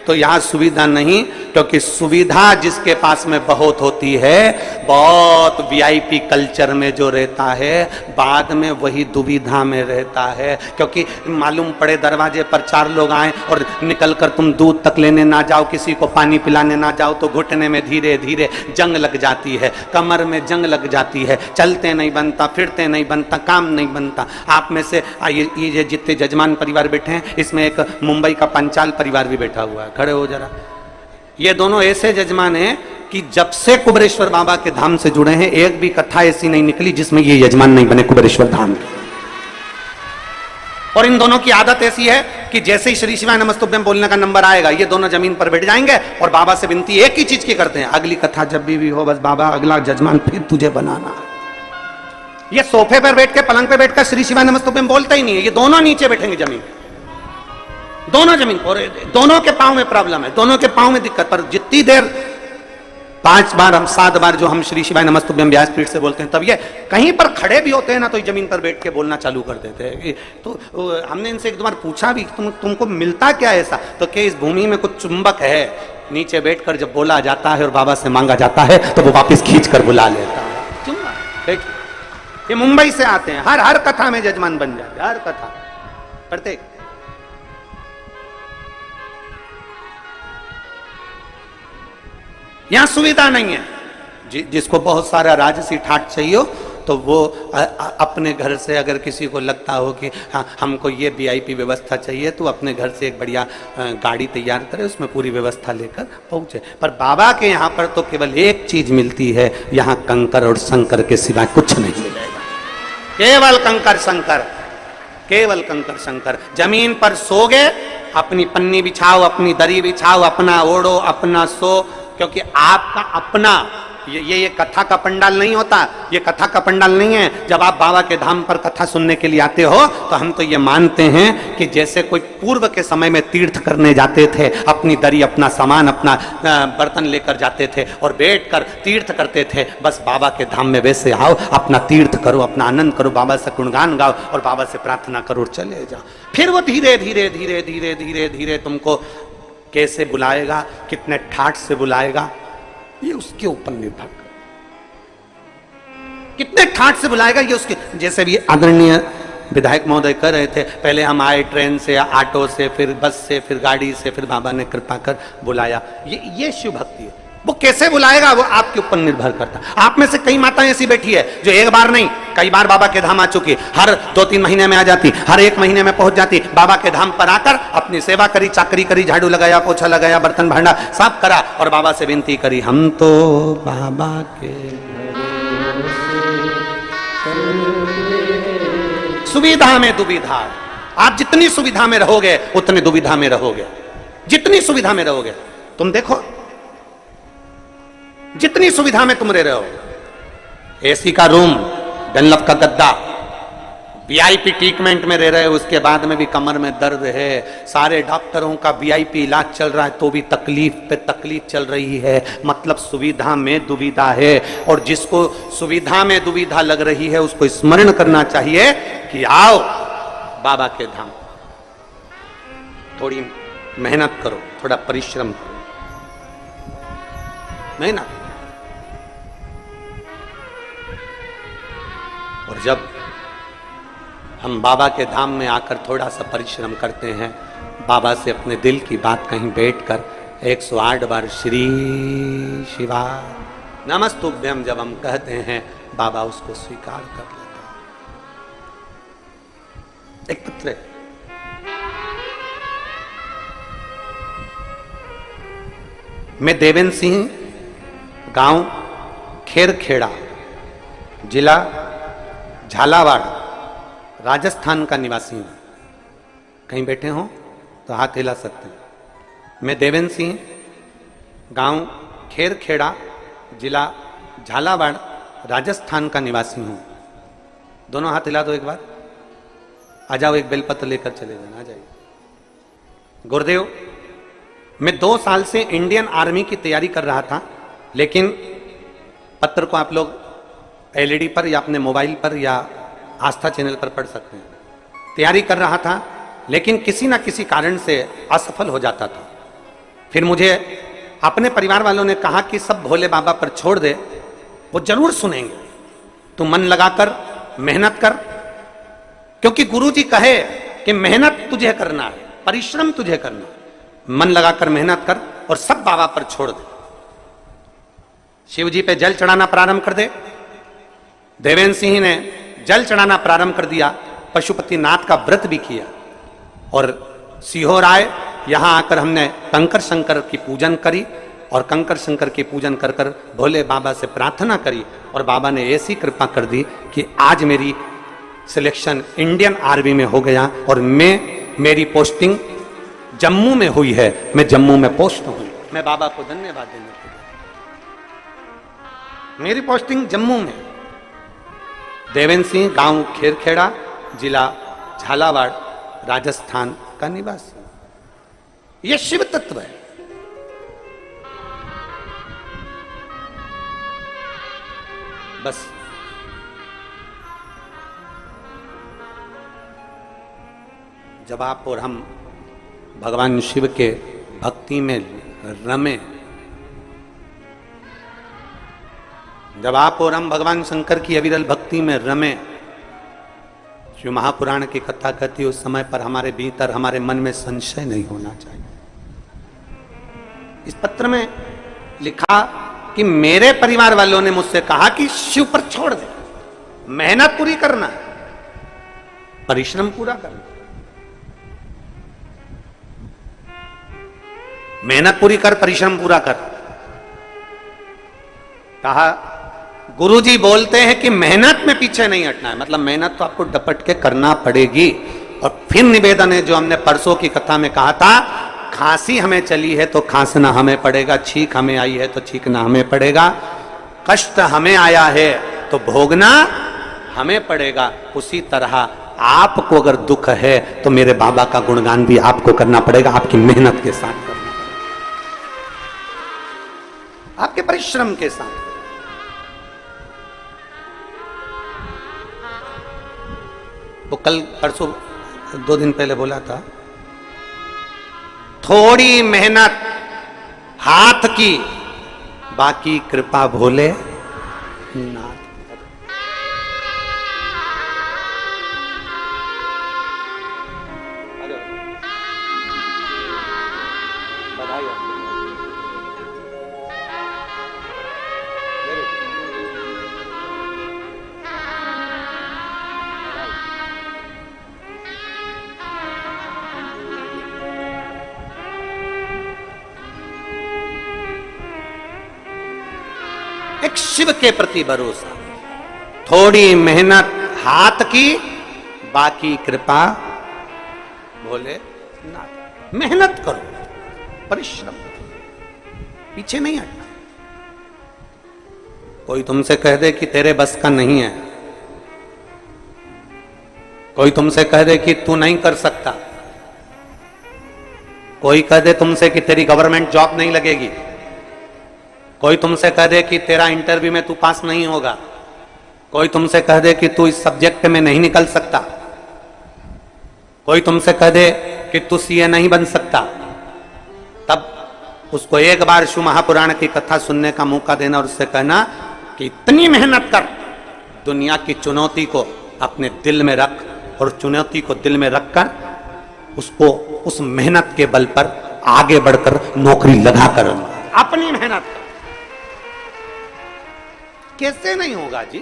तो यहां सुविधा नहीं, क्योंकि सुविधा जिसके पास में बहुत होती है, बहुत वीआईपी कल्चर में जो रहता है, बाद में वही दुविधा में रहता है। क्योंकि मालूम पड़े दरवाजे पर 4 लोग आए और निकलकर तुम दूध तक लेने ना जाओ, किसी को पानी पिलाने ना जाओ, तो घुटने में धीरे धीरे जंग लग जाती है, कमर में जंग लग जाती है, चलते नहीं बनता, फिरते नहीं बनता, काम नहीं बनता। आप में से ये जितने जजमान परिवार बैठे हैं, इसमें एक मुंबई का पंचाल परिवार भी बैठा हुआ है। खड़े हो जरा। ये दोनों ऐसे जजमान हैं कि जब से कुबेरेश्वर बाबा के धाम से जुड़े हैं, एक भी कथा ऐसी नहीं निकली जिसमें ये यजमान नहीं बने कुबेरेश्वर धाम के। और इन दोनों की आदत ऐसी है कि जैसे ही श्री शिवाय नमस्तुभ्यम बोलने का नंबर आएगा, ये दोनों जमीन पर बैठ जाएंगे और बाबा से विनती एक ही चीज की करते हैं, अगली कथा जब भी हो, बस बाबा अगला जजमान फिर तुझे बनाना। ये सोफे पर बैठ के, पलंग पे बैठकर श्री शिवाय नमस्तुभ्यम बोलते ही नहीं है। ये दोनों नीचे बैठेंगे जमीन, दोनों जमीन, और दोनों के पांव में प्रॉब्लम है, दोनों के पांव में दिक्कत। पर जितनी देर 5 बार हम 7 बार जो हम श्री शिवाय नमस्तुभ्यम व्यासपीठ से बोलते हैं, तब ये कहीं पर खड़े भी होते हैं ना, तो जमीन पर बैठ के बोलना चालू कर देते हैं। तो हमने इनसे एक दो बार पूछा भी, तुमको मिलता क्या ऐसा? तो क्या इस भूमि में कुछ चुंबक है, नीचे बैठकर जब बोला जाता है और बाबा से मांगा जाता है तो वो वापिस खींच कर बुला लेता है। चुंबक। ये मुंबई से आते हैं, हर कथा में जजमान बन जाते, हर कथा, प्रत्येक। यहां सुविधा नहीं है। जिसको बहुत सारा राजसी ठाट चाहिए हो, तो वो अपने घर से, अगर किसी को लगता हो कि हाँ हमको ये वीआईपी व्यवस्था चाहिए, तो अपने घर से एक बढ़िया गाड़ी तैयार करे, उसमें पूरी व्यवस्था लेकर पहुंचे। पर बाबा के यहाँ पर तो केवल एक चीज मिलती है, यहाँ कंकर और शंकर के सिवाय कुछ नहीं मिलेगा। केवल कंकर शंकर, केवल कंकर शंकर। जमीन पर सोगे, अपनी पन्नी बिछाओ, अपनी दरी बिछाओ, अपना ओढ़ो, अपना सो, क्योंकि आपका अपना ये कथा का पंडाल नहीं होता, ये कथा का पंडाल नहीं है। जब आप बाबा के धाम पर कथा सुनने के लिए आते हो, तो हम तो ये मानते हैं कि जैसे कोई पूर्व के समय में तीर्थ करने जाते थे, अपनी दरी, अपना सामान, अपना बर्तन लेकर जाते थे और बैठकर तीर्थ करते थे, बस बाबा के धाम में वैसे आओ, अपना तीर्थ करो, अपना आनंद करो, बाबा से गुणगान गाओ और बाबा से प्रार्थना करो और चले जाओ। फिर वो धीरे धीरे धीरे धीरे धीरे धीरे तुमको कैसे बुलाएगा, कितने ठाठ से बुलाएगा, ये उसके ऊपर निर्भर कर। कितने ठाठ से बुलाएगा ये उसके, जैसे भी आदरणीय विधायक महोदय कर रहे थे, पहले हम आए ट्रेन से, ऑटो से, फिर बस से, फिर गाड़ी से, फिर बाबा ने कृपा कर बुलाया। ये शिव भक्ति है। वो कैसे बुलाएगा वो आपके ऊपर निर्भर करता है। आप में से कई माताएं ऐसी बैठी है जो एक बार नहीं कई बार बाबा के धाम आ चुकी, हर 2-3 महीने में आ जाती, हर 1 महीने में पहुंच जाती, बाबा के धाम पर आकर अपनी सेवा करी, चाकरी करी, झाड़ू लगाया, पोछा लगाया, बर्तन भांडा साफ करा और बाबा से विनती करी, हम तो बाबा के सुविधा में दुविधा। आप जितनी सुविधा में रहोगे उतनी दुविधा में रहोगे, जितनी सुविधा में रहोगे। तुम देखो जितनी सुविधा में तुम रह रहे हो, एसी का रूम, डनलप का गद्दा, वीआईपी ट्रीटमेंट में रह रहे हो, उसके बाद में भी कमर में दर्द है, सारे डॉक्टरों का वीआईपी इलाज चल रहा है, तो भी तकलीफ पे तकलीफ चल रही है। मतलब सुविधा में दुविधा है। और जिसको सुविधा में दुविधा लग रही है उसको स्मरण करना चाहिए कि आओ बाबा के धाम, थोड़ी मेहनत करो, थोड़ा परिश्रम करो, मेहनत। और जब हम बाबा के धाम में आकर थोड़ा सा परिश्रम करते हैं, बाबा से अपने दिल की बात कहीं बैठकर 108 बार श्री शिवा नमस्तुभ्यम जब हम कहते हैं बाबा उसको स्वीकार कर लेते हैं। एक पत्र है, मैं देवेंद्र सिंह, गांव खेरखेड़ा, जिला झालावाड़, राजस्थान का निवासी हूं। कहीं बैठे हो तो हाथ हिला सकते हैं। मैं देवेंद्र सिंह, गांव खेरखेड़ा, जिला झालावाड़, राजस्थान का निवासी हूं। दोनों हाथ हिला दो एक बार। आ जाओ, एक बेलपत्र लेकर चले जाना। आ जाइए। गुरुदेव, मैं 2 साल से इंडियन आर्मी की तैयारी कर रहा था, लेकिन पत्र को आप लोग एलईडी पर या अपने मोबाइल पर या आस्था चैनल पर पढ़ सकते हैं। तैयारी कर रहा था, लेकिन किसी ना किसी कारण से असफल हो जाता था। फिर मुझे अपने परिवार वालों ने कहा कि सब भोले बाबा पर छोड़ दे, वो जरूर सुनेंगे। तू मन लगाकर मेहनत कर, क्योंकि गुरुजी कहे कि मेहनत तुझे करना है, परिश्रम तुझे करना है। मन लगाकर मेहनत कर और सब बाबा पर छोड़ दे। शिव जी पे जल चढ़ाना प्रारंभ कर दे। देवेंद्र सिंह ने जल चढ़ाना प्रारंभ कर दिया। पशुपतिनाथ का व्रत भी किया और सीहोर आए। यहां आकर हमने कंकर शंकर की पूजन करी और कंकर शंकर की पूजन कर कर भोले बाबा से प्रार्थना करी और बाबा ने ऐसी कृपा कर दी कि आज मेरी सिलेक्शन इंडियन आर्मी में हो गया और मेरी पोस्टिंग जम्मू में हुई है। मैं जम्मू में पोस्ट हुई। मैं बाबा को धन्यवाद देने के लिए, मेरी पोस्टिंग जम्मू में। देवेंद्र सिंह, गांव खेरखेड़ा, जिला झालावाड़, राजस्थान का निवासी। यह शिव तत्व है। बस जब आप और हम भगवान शिव के भक्ति में रमे, जब आप और हम भगवान शंकर की अविरल भक्ति में रमे, शिव महापुराण की कथा कहती है उस समय पर हमारे भीतर, हमारे मन में संशय नहीं होना चाहिए। इस पत्र में लिखा कि मेरे परिवार वालों ने मुझसे कहा कि शिव पर छोड़ दे, मेहनत पूरी करना, परिश्रम पूरा करना। मेहनत पूरी कर, परिश्रम पूरा कर। कहा गुरुजी बोलते हैं कि मेहनत में पीछे नहीं हटना है, मतलब मेहनत तो आपको डपट के करना पड़ेगी। और फिर निवेदन है जो हमने परसों की कथा में कहा था, खांसी हमें चली है तो खांसना हमें पड़ेगा, छींक हमें आई है तो छींकना हमें पड़ेगा, कष्ट हमें आया है तो भोगना हमें पड़ेगा। उसी तरह आपको अगर दुख है तो मेरे बाबा का गुणगान भी आपको करना पड़ेगा, आपकी मेहनत के साथ करना पड़ेगा, आपके परिश्रम के साथ। तो कल परसों 2 दिन पहले बोला था, थोड़ी मेहनत हाथ की, बाकी कृपा भोले नाथ। एक शिव के प्रति भरोसा, थोड़ी मेहनत हाथ की, बाकी कृपा भोले नाथ। मेहनत करो, परिश्रम, पीछे नहीं हटना। कोई तुमसे कह दे कि तेरे बस का नहीं है, कोई तुमसे कह दे कि तू नहीं कर सकता, कोई कह दे तुमसे कि तेरी गवर्नमेंट जॉब नहीं लगेगी, कोई तुमसे कह दे कि तेरा इंटरव्यू में तू पास नहीं होगा, कोई तुमसे कह दे कि तू इस सब्जेक्ट में नहीं निकल सकता, कोई तुमसे कह दे कि तू सीए नहीं बन सकता, तब उसको एक बार शिव महापुराण की कथा सुनने का मौका देना और उससे कहना कि इतनी मेहनत कर, दुनिया की चुनौती को अपने दिल में रख और चुनौती को दिल में रखकर उसको उस मेहनत के बल पर आगे बढ़कर नौकरी लगा कर अपनी मेहनत। कैसे नहीं होगा जी,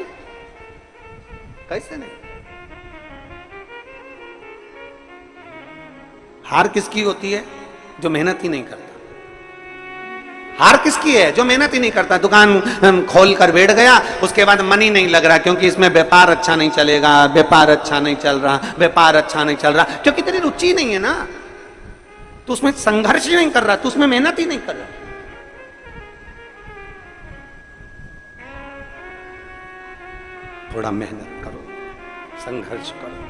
कैसे नहीं? हार किसकी होती है? जो मेहनत ही नहीं करता। हार किसकी है? जो मेहनत ही नहीं करता। दुकान खोल कर बैठ गया, उसके बाद मन ही नहीं लग रहा क्योंकि इसमें व्यापार अच्छा नहीं चलेगा, व्यापार अच्छा नहीं चल रहा, व्यापार अच्छा नहीं चल रहा, क्योंकि तेरी रुचि नहीं है ना, तो उसमें संघर्ष ही नहीं कर रहा, तो उसमें मेहनत ही नहीं कर रहा। थोड़ा मेहनत करो, संघर्ष करो।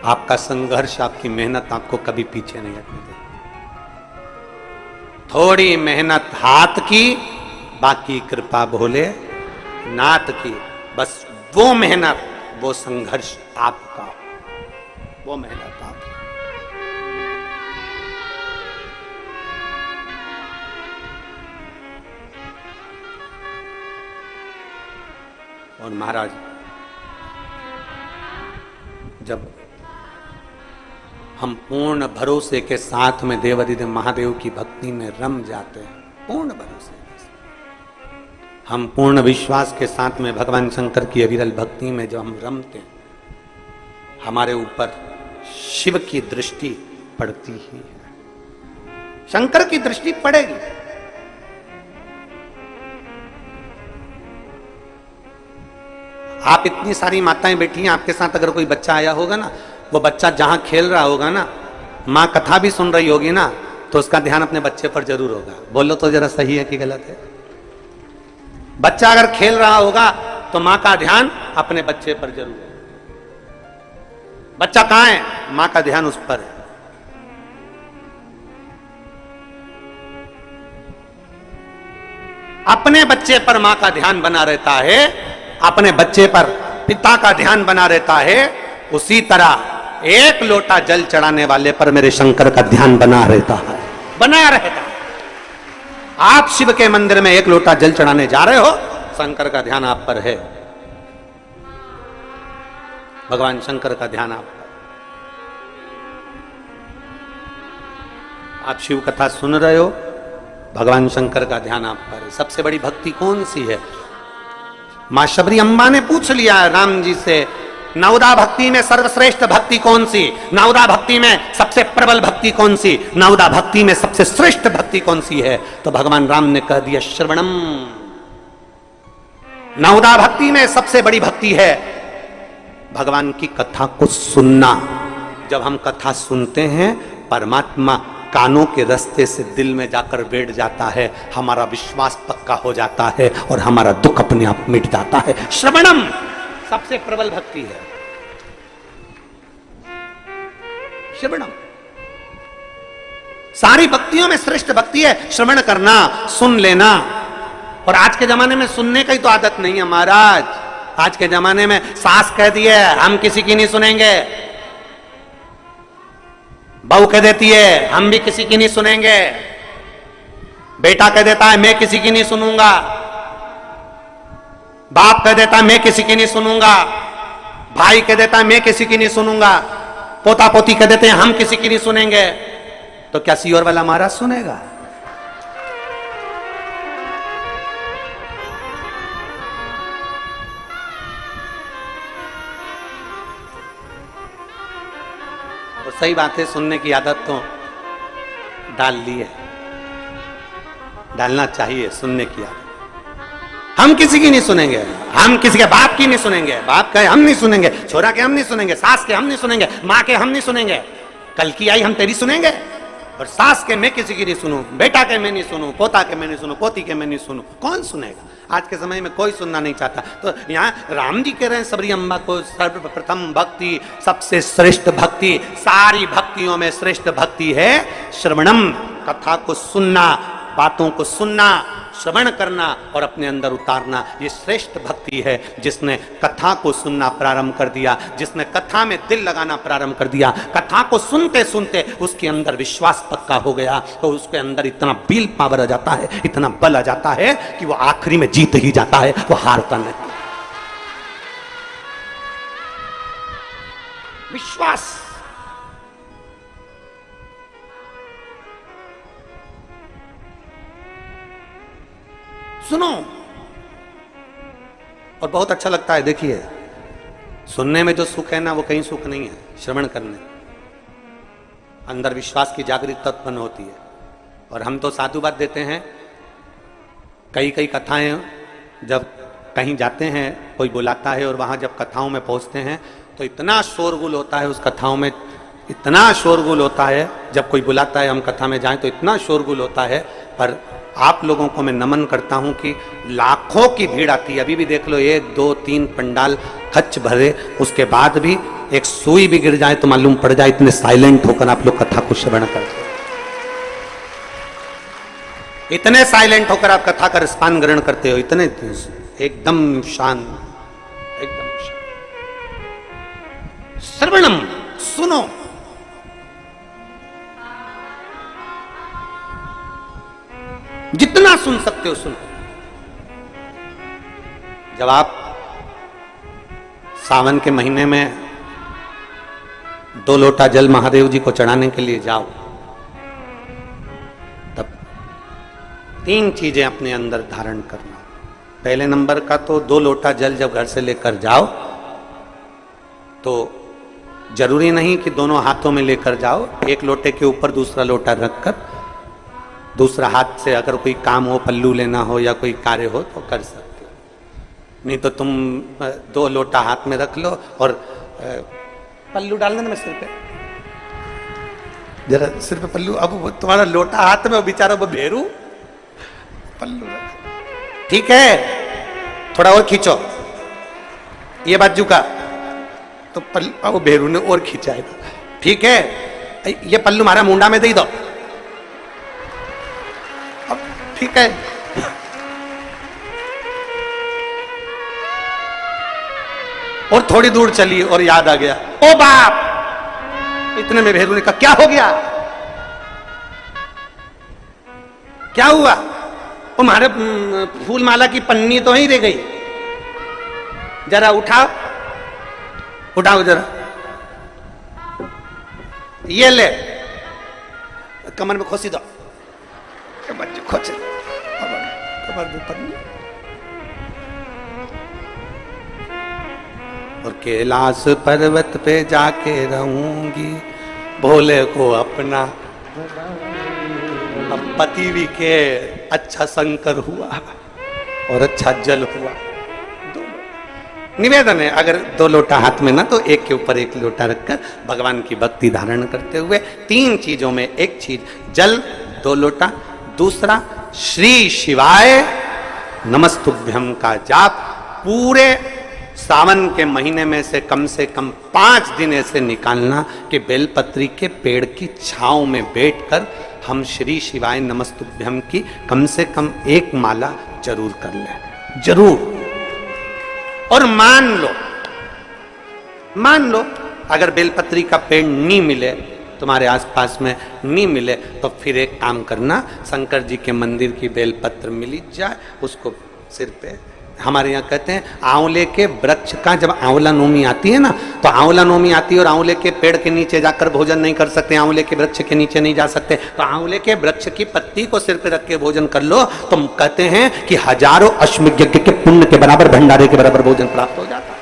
आपका संघर्ष, आपकी मेहनत आपको कभी पीछे नहीं हटने देगी। थोड़ी मेहनत हाथ की, बाकी कृपा भोले नाथ की। बस वो मेहनत, वो संघर्ष आपका, वो मेहनत आपकी। और महाराज जब हम पूर्ण भरोसे के साथ में देवाधिदेव महादेव की भक्ति में रम जाते हैं, पूर्ण भरोसे, हम पूर्ण विश्वास के साथ में भगवान शंकर की अविरल भक्ति में जब हम रमते हैं, हमारे ऊपर शिव की दृष्टि पड़ती ही है, शंकर की दृष्टि पड़ेगी। आप इतनी सारी माताएं बैठी हैं, आपके साथ अगर कोई बच्चा आया होगा ना, वो बच्चा जहां खेल रहा होगा ना, माँ कथा भी सुन रही होगी ना, तो उसका ध्यान अपने बच्चे पर जरूर होगा। बोलो तो जरा सही है कि गलत है? बच्चा अगर खेल रहा होगा तो माँ का ध्यान अपने बच्चे पर जरूर है। बच्चा कहां है? माँ का ध्यान उस पर है। अपने बच्चे पर माँ का ध्यान बना रहता है, अपने बच्चे पर पिता का ध्यान बना रहता है, उसी तरह एक लोटा जल चढ़ाने वाले पर मेरे शंकर का ध्यान बना रहता है, बना रहता है। आप शिव के मंदिर में एक लोटा जल चढ़ाने जा रहे हो, शंकर का ध्यान आप पर है, भगवान शंकर का ध्यान आप पर। आप शिव कथा सुन रहे हो, भगवान शंकर का ध्यान आप पर है। सबसे बड़ी भक्ति कौन सी है? मां शबरी अम्बा ने पूछ लिया राम जी से, नवदा भक्ति में सर्वश्रेष्ठ भक्ति कौन सी? नवदा भक्ति में सबसे प्रबल भक्ति कौन सी? नवदा भक्ति में सबसे श्रेष्ठ भक्ति कौन सी है? तो भगवान राम ने कह दिया श्रवणम। नवदा भक्ति में सबसे बड़ी भक्ति है भगवान की कथा को सुनना। जब हम कथा सुनते हैं, परमात्मा कानों के रास्ते से दिल में जाकर बैठ जाता है, हमारा विश्वास पक्का हो जाता है और हमारा दुख अपने आप मिट जाता है। श्रवणम सबसे प्रबल भक्ति है, श्रवणम। सारी भक्तियों में श्रेष्ठ भक्ति है श्रवण करना, सुन लेना। और आज के जमाने में सुनने का ही तो आदत नहीं है महाराज। आज के जमाने में सास कह दी है हम किसी की नहीं सुनेंगे, बहू कह देती है हम भी किसी की नहीं सुनेंगे, बेटा कह देता है मैं किसी की नहीं सुनूंगा, बाप कह देता है मैं किसी की नहीं सुनूंगा, भाई कह देता है मैं किसी की नहीं सुनूंगा, पोता पोती कह देते हैं हम किसी की नहीं सुनेंगे। तो क्या सीओर वाला महाराज सुनेगा? तो सही बात है, सुनने की आदत तो डाल ली है, डालना चाहिए सुनने की आदत। हम किसी की नहीं सुनेंगे, हम किसी के बाप की नहीं सुनेंगे, बाप के हम नहीं सुनेंगे, छोरा के हम नहीं सुनेंगे, सास के हम नहीं सुनेंगे, माँ के हम नहीं सुनेंगे। कल की आई हम तेरी सुनेंगे, और सास के मैं किसी की नहीं सुनूं, बेटा के मैं नहीं सुनूं, पोता के मैं नहीं सुनूं, पोती के मैं नहीं सुनूं, कौन सुनेगा? आज के समय में कोई सुनना नहीं चाहता। तो यहाँ राम जी कह रहे हैं सबरी अम्बा को सर्वप्रथम भक्ति, सबसे श्रेष्ठ भक्ति, सारी भक्तियों में श्रेष्ठ भक्ति है श्रवणम, कथा को सुनना, बातों को सुनना, श्रवण करना और अपने अंदर उतारना। ये श्रेष्ठ भक्ति है। जिसने कथा को सुनना प्रारंभ कर दिया, जिसने कथा में दिल लगाना प्रारंभ कर दिया, कथा को सुनते सुनते उसके अंदर विश्वास पक्का हो गया, तो उसके अंदर इतना विल पावर आ जाता है, इतना बल आ जाता है कि वो आखिरी में जीत ही जाता है, वो हारता नहीं। विश्वास। सुनो। और बहुत अच्छा लगता है, देखिए सुनने में जो सुख है ना वो कहीं सुख नहीं है, श्रवण करने अंदर विश्वास की जागरूकता उत्पन्न होती है। और हम तो साधुवाद देते हैं, कई कई कथाएं जब कहीं जाते हैं, कोई बुलाता है और वहां जब कथाओं में पहुंचते हैं तो इतना शोरगुल होता है, उस कथाओं में इतना शोरगुल होता है। जब कोई बुलाता है हम कथा में जाएं तो इतना शोरगुल होता है। पर आप लोगों को मैं नमन करता हूं कि लाखों की भीड़ आती है। अभी भी देख लो 1 2 3 पंडाल खच्च भरे, उसके बाद भी एक सुई भी गिर जाए तो मालूम पड़ जाए, इतने साइलेंट होकर आप लोग कथा को श्रवण करते हो, इतने साइलेंट होकर आप कथा का रसपान ग्रहण करते हो, इतने एकदम शांत, एकदम शांत। श्रवणम, सुनो। जितना सुन सकते हो सुनो। जब आप सावन के महीने में 2 लोटा जल महादेव जी को चढ़ाने के लिए जाओ, तब 3 चीजें अपने अंदर धारण करना। पहले नंबर का तो 2 लोटा जल जब घर से लेकर जाओ तो जरूरी नहीं कि दोनों हाथों में लेकर जाओ, एक लोटे के ऊपर दूसरा लोटा रखकर दूसरा हाथ से अगर कोई काम हो, पल्लू लेना हो या कोई कार्य हो तो कर सकते हो। नहीं तो तुम 2 लोटा हाथ में रख लो और पल्लू डाल देना सिर पे, जरा सिर पे पल्लू। अब तुम्हारा लोटा हाथ में, बेचारा वो भेरू पल्लू, ठीक है, थोड़ा और खींचो ये बाजू का, तो पल्लू वो भेरू ने और खींचाएगा, ठीक है, ये पल्लू हमारा मुंडा में दे दो, अब ठीक है। और थोड़ी दूर चली और याद आ गया, ओ बाप, इतने में भेरू ने कहा क्या हो गया, क्या हुआ? तुम्हारे फूल माला की पन्नी तो ही रह गई, जरा उठाओ, उठाओ जरा, ये ले, कमर में खोसी दो, खोचे कमर में पन्नी। और कैलाश पर्वत पे जाके रहूंगी, भोले को अपना। अब पति भी के अच्छा शंकर हुआ और अच्छा जल हुआ। निवेदन है, अगर 2 लोटा हाथ में ना तो एक के ऊपर एक लोटा रखकर भगवान की भक्ति धारण करते हुए 3 चीजों में एक चीज जल 2 लोटा, दूसरा श्री शिवाय नमस्तुभ्यम का जाप पूरे सावन के महीने में से कम 5 दिन ऐसे निकालना कि बेलपत्री के पेड़ की छांव में बैठकर हम श्री शिवाय नमस्तुभ्यम की कम से कम 1 माला जरूर कर लें, जरूर। और मान लो अगर बेलपत्री का पेड़ नहीं मिले, तुम्हारे आसपास में नहीं मिले, तो फिर एक काम करना, शंकर जी के मंदिर की बेलपत्र मिली जाए, उसको सिर पे, हमारे यहाँ कहते हैं आंवले के वृक्ष का, जब आंवला नवमी आती है ना, तो आंवला नवमी आती है और आंवले के पेड़ के नीचे जाकर भोजन नहीं कर सकते, आंवले के वृक्ष के नीचे नहीं जा सकते, तो आंवले के वृक्ष की पत्ती को सिर पे रख के भोजन कर लो, तो कहते हैं कि हजारों अश्वमेध यज्ञ के पुण्य के बराबर, भंडारे के बराबर भोजन प्राप्त हो जाता है।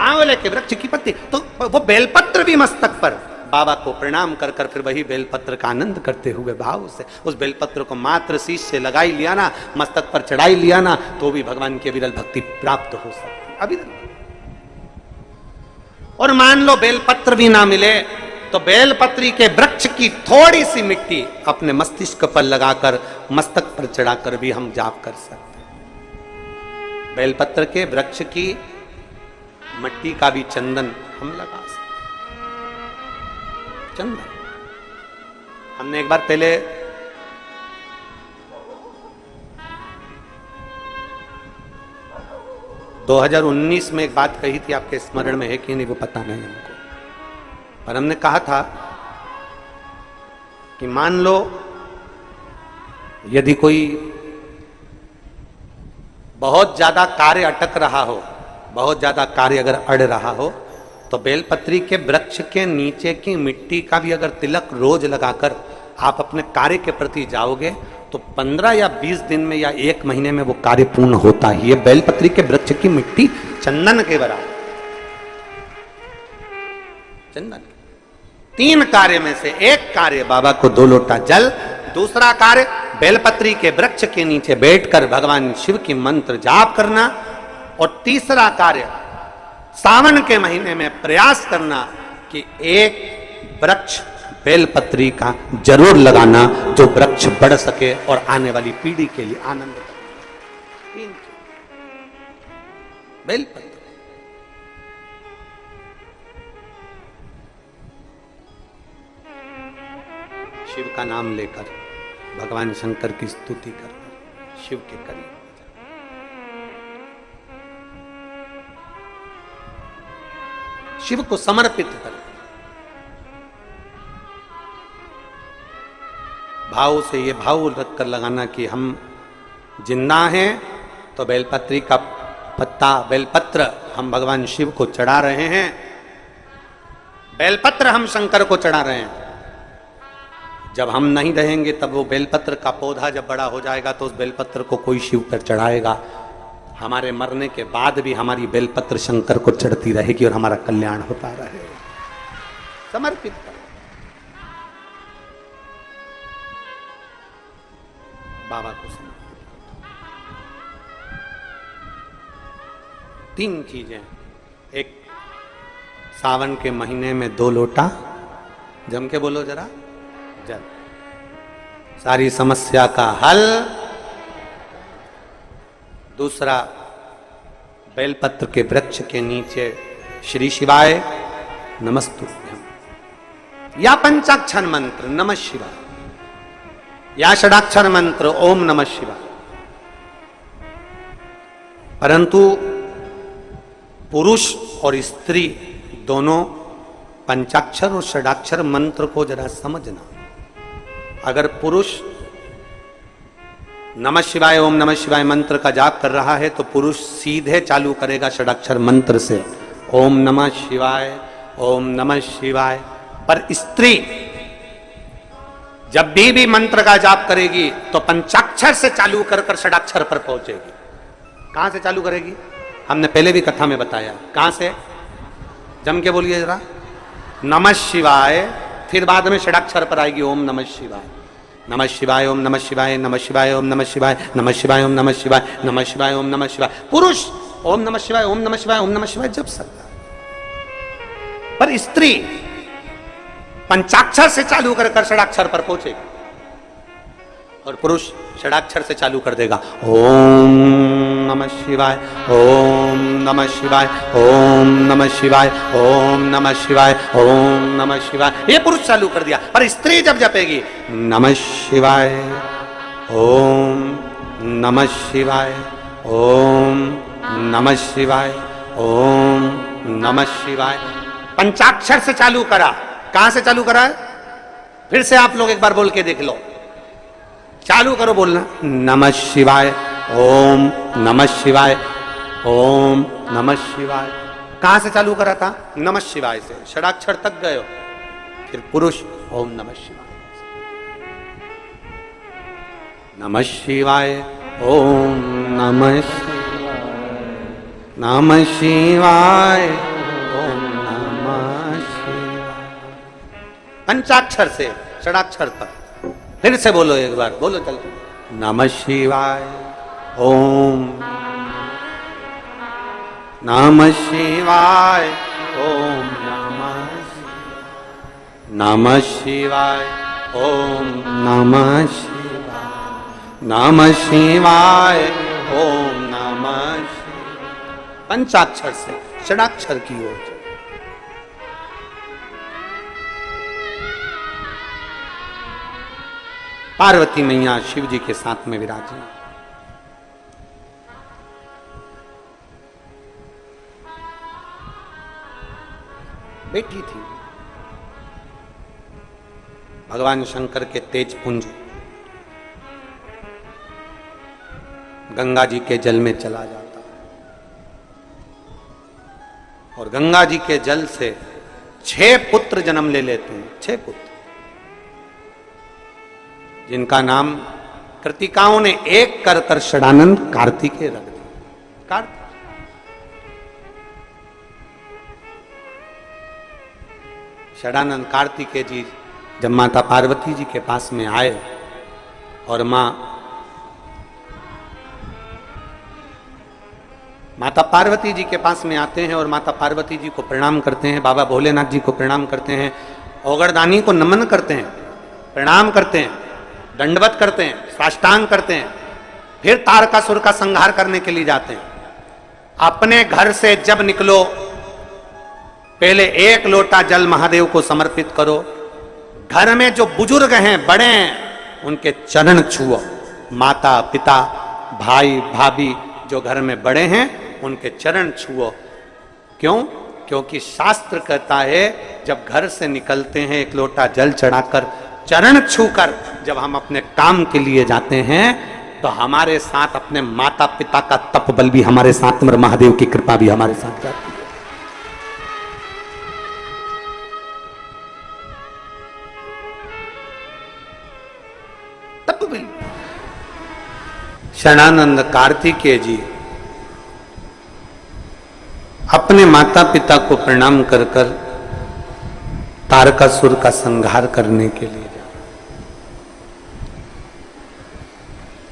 आंवले के वृक्ष की पत्ती, तो वो बेलपत्र भी मस्तक पर बाबा को प्रणाम कर कर फिर वही बेलपत्र का आनंद करते हुए भाव से उस बेलपत्र को मात्र शीश से लगाई लिया ना, मस्तक पर चढ़ाई लिया ना, तो भी भगवान की अविरल भक्ति प्राप्त हो सकती अविरल। और मान लो बेलपत्र भी ना मिले तो बेलपत्री के वृक्ष की थोड़ी सी मिट्टी अपने मस्तिष्क पर लगाकर मस्तक पर चढ़ाकर भी हम जाप कर सकते हैं। बेलपत्र के वृक्ष की मिट्टी का भी चंदन हम लगा सकते, चंदन। हमने एक बार पहले (2019) में एक बात कही थी, आपके स्मरण में है कि नहीं वो पता नहीं हमको, पर हमने कहा था कि मान लो यदि कोई बहुत ज्यादा कार्य अटक रहा हो, बहुत ज्यादा कार्य अगर अड़ रहा हो, तो बेलपत्री के वृक्ष के नीचे की मिट्टी का भी अगर तिलक रोज लगाकर आप अपने कार्य के प्रति जाओगे तो 15 या 20 दिन में या 1 महीने में वो कार्य पूर्ण होता ही है। बेलपत्री के वृक्ष की मिट्टी चंदन के बराबर, चंदन। 3 कार्य में से एक कार्य बाबा को 2 लोटा जल, दूसरा कार्य बेलपत्री के वृक्ष के नीचे बैठकर भगवान शिव की मंत्र जाप करना, और तीसरा कार्य सावन के महीने में प्रयास करना कि एक वृक्ष बेलपत्री का जरूर लगाना जो वृक्ष बढ़ सके और आने वाली पीढ़ी के लिए आनंद करे। बेलपत्री शिव का नाम लेकर, भगवान शंकर की स्तुति कर शिव के करीब, शिव को समर्पित कर, भाव से ये भाव रखकर लगाना कि हम जिंदा हैं तो बेलपत्री का पत्ता, बेलपत्र हम भगवान शिव को चढ़ा रहे हैं, बेलपत्र हम शंकर को चढ़ा रहे हैं। जब हम नहीं रहेंगे तब वो बेलपत्र का पौधा जब बड़ा हो जाएगा तो उस बेलपत्र को कोई शिव पर चढ़ाएगा। हमारे मरने के बाद भी हमारी बेलपत्र शंकर को चढ़ती रहेगी और हमारा कल्याण होता रहेगा। समर्पित कर बाबा को समर्पित। 3 चीजें, एक सावन के महीने में 2 लोटा, जम के बोलो जरा, जल, सारी समस्या का हल। दूसरा, बेलपत्र के वृक्ष के नीचे श्री शिवाय नमस्तुभ्यं, या पंचाक्षर मंत्र नमः शिवाय, या षडाक्षर मंत्र ओम नमः शिवाय। परंतु पुरुष और स्त्री दोनों पंचाक्षर और षडाक्षर मंत्र को जरा समझना। अगर पुरुष नमः शिवाय ओम नमः शिवाय मंत्र का जाप कर रहा है तो पुरुष सीधे चालू करेगा षडाक्षर मंत्र से ओम नमः शिवाय ओम नमः शिवाय। पर स्त्री जब भी मंत्र का जाप करेगी तो पंचाक्षर से चालू कर षडाक्षर पर पहुंचेगी। कहां से चालू करेगी? हमने पहले भी कथा में बताया। कहां से? जम के बोलिए जरा, नमः शिवाय, फिर बाद में षडाक्षर पर आएगी ओम नमः शिवाय, नमः शिवाय ओम नमः शिवाय, नमः शिवाय ओम नमः शिवाय, नमः शिवाय ओम नमः शिवाय, नमः शिवाय ओम नमः शिवाय। पुरुष ओम नमः शिवाय ओम नमः शिवाय ओम नमः शिवाय जप सकता है, पर स्त्री पंचाक्षर से चालू कर षडाक्षर पर पहुंचेगी और पुरुष षडाक्षर से चालू कर देगा ओम नमः शिवाय ओम नमः शिवाय ओम नमः शिवाय ओम नमः शिवाय ओम नमः शिवाय। ये पुरुष चालू कर दिया, पर स्त्री जब जपेगी नमः शिवाय ओम नमः शिवाय ओम नमः शिवाय ओम नमः शिवाय, पंचाक्षर से चालू करा। कहां से चालू करा है? फिर से आप लोग एक बार बोल के देख लो, चालू करो बोलना, नमः शिवाय ओम नमः शिवाय ओम नमः शिवाय। कहां से चालू करा था? नमः शिवाय से, षडाक्षर तक गए हो। फिर पुरुष ओम नमः शिवाय, नमः शिवाय ओम नमः शिवाय, नमः शिवाय ओम नमः शिवाय, पंचाक्षर से षडाक्षर तक। फिर से बोलो एक बार, बोलो चलो, नमः शिवाय ओम नमः शिवाय ओम नमः शिवाय ओम नमः शिवाय, नमः शिवाय ओम नमः शिवाय, पंचाक्षर से षडाक्षर की ओर। पार्वती मैया शिव जी के साथ में विराजी, बैठी थी। भगवान शंकर के तेज पुंज गंगा जी के जल में चला जाता और गंगा जी के जल से 6 पुत्र जन्म ले लेते हैं। 6 पुत्र जिनका नाम कृतिकाओं ने एक कर कर षडानंद कार्तिकेय रख दिया। षडानंद कार्तिकेय जी जब माता पार्वती जी के पास में आए और माता पार्वती जी के पास में आते हैं और माता पार्वती जी को प्रणाम करते हैं, बाबा भोलेनाथ जी को प्रणाम करते हैं, ओगरदानी को नमन करते हैं, प्रणाम करते हैं, दंडवत करते हैं, साष्टांग करते हैं, फिर तारकासुर का संहार करने के लिए जाते हैं। अपने घर से जब निकलो पहले 1 लोटा जल महादेव को समर्पित करो, घर में जो बुजुर्ग हैं, बड़े हैं, उनके चरण छुओ। माता पिता भाई भाभी जो घर में बड़े हैं उनके चरण छुओ। क्यों? क्योंकि शास्त्र कहता है जब घर से निकलते हैं 1 लोटा जल चढ़ाकर, चरण छूकर जब हम अपने काम के लिए जाते हैं तो हमारे साथ अपने माता पिता का तपबल भी हमारे साथ, महादेव की कृपा भी हमारे साथ जाती है। तपबल। षडानंद कार्तिकेय जी अपने माता पिता को प्रणाम कर कर तारकासुर का संहार करने के लिए जाए।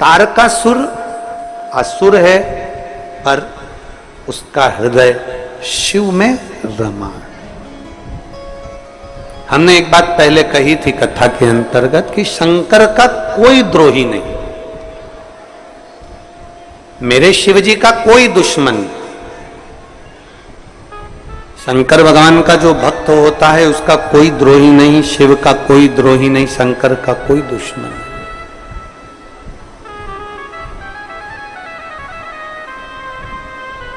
तारकासुर असुर है पर उसका हृदय शिव में रमा। हमने एक बात पहले कही थी कथा के अंतर्गत कि शंकर का कोई द्रोही नहीं, मेरे शिव जी का कोई दुश्मन। शंकर भगवान का जो भक्त होता है उसका कोई द्रोही नहीं, शिव का कोई द्रोही नहीं, शंकर का कोई दुश्मन नहीं।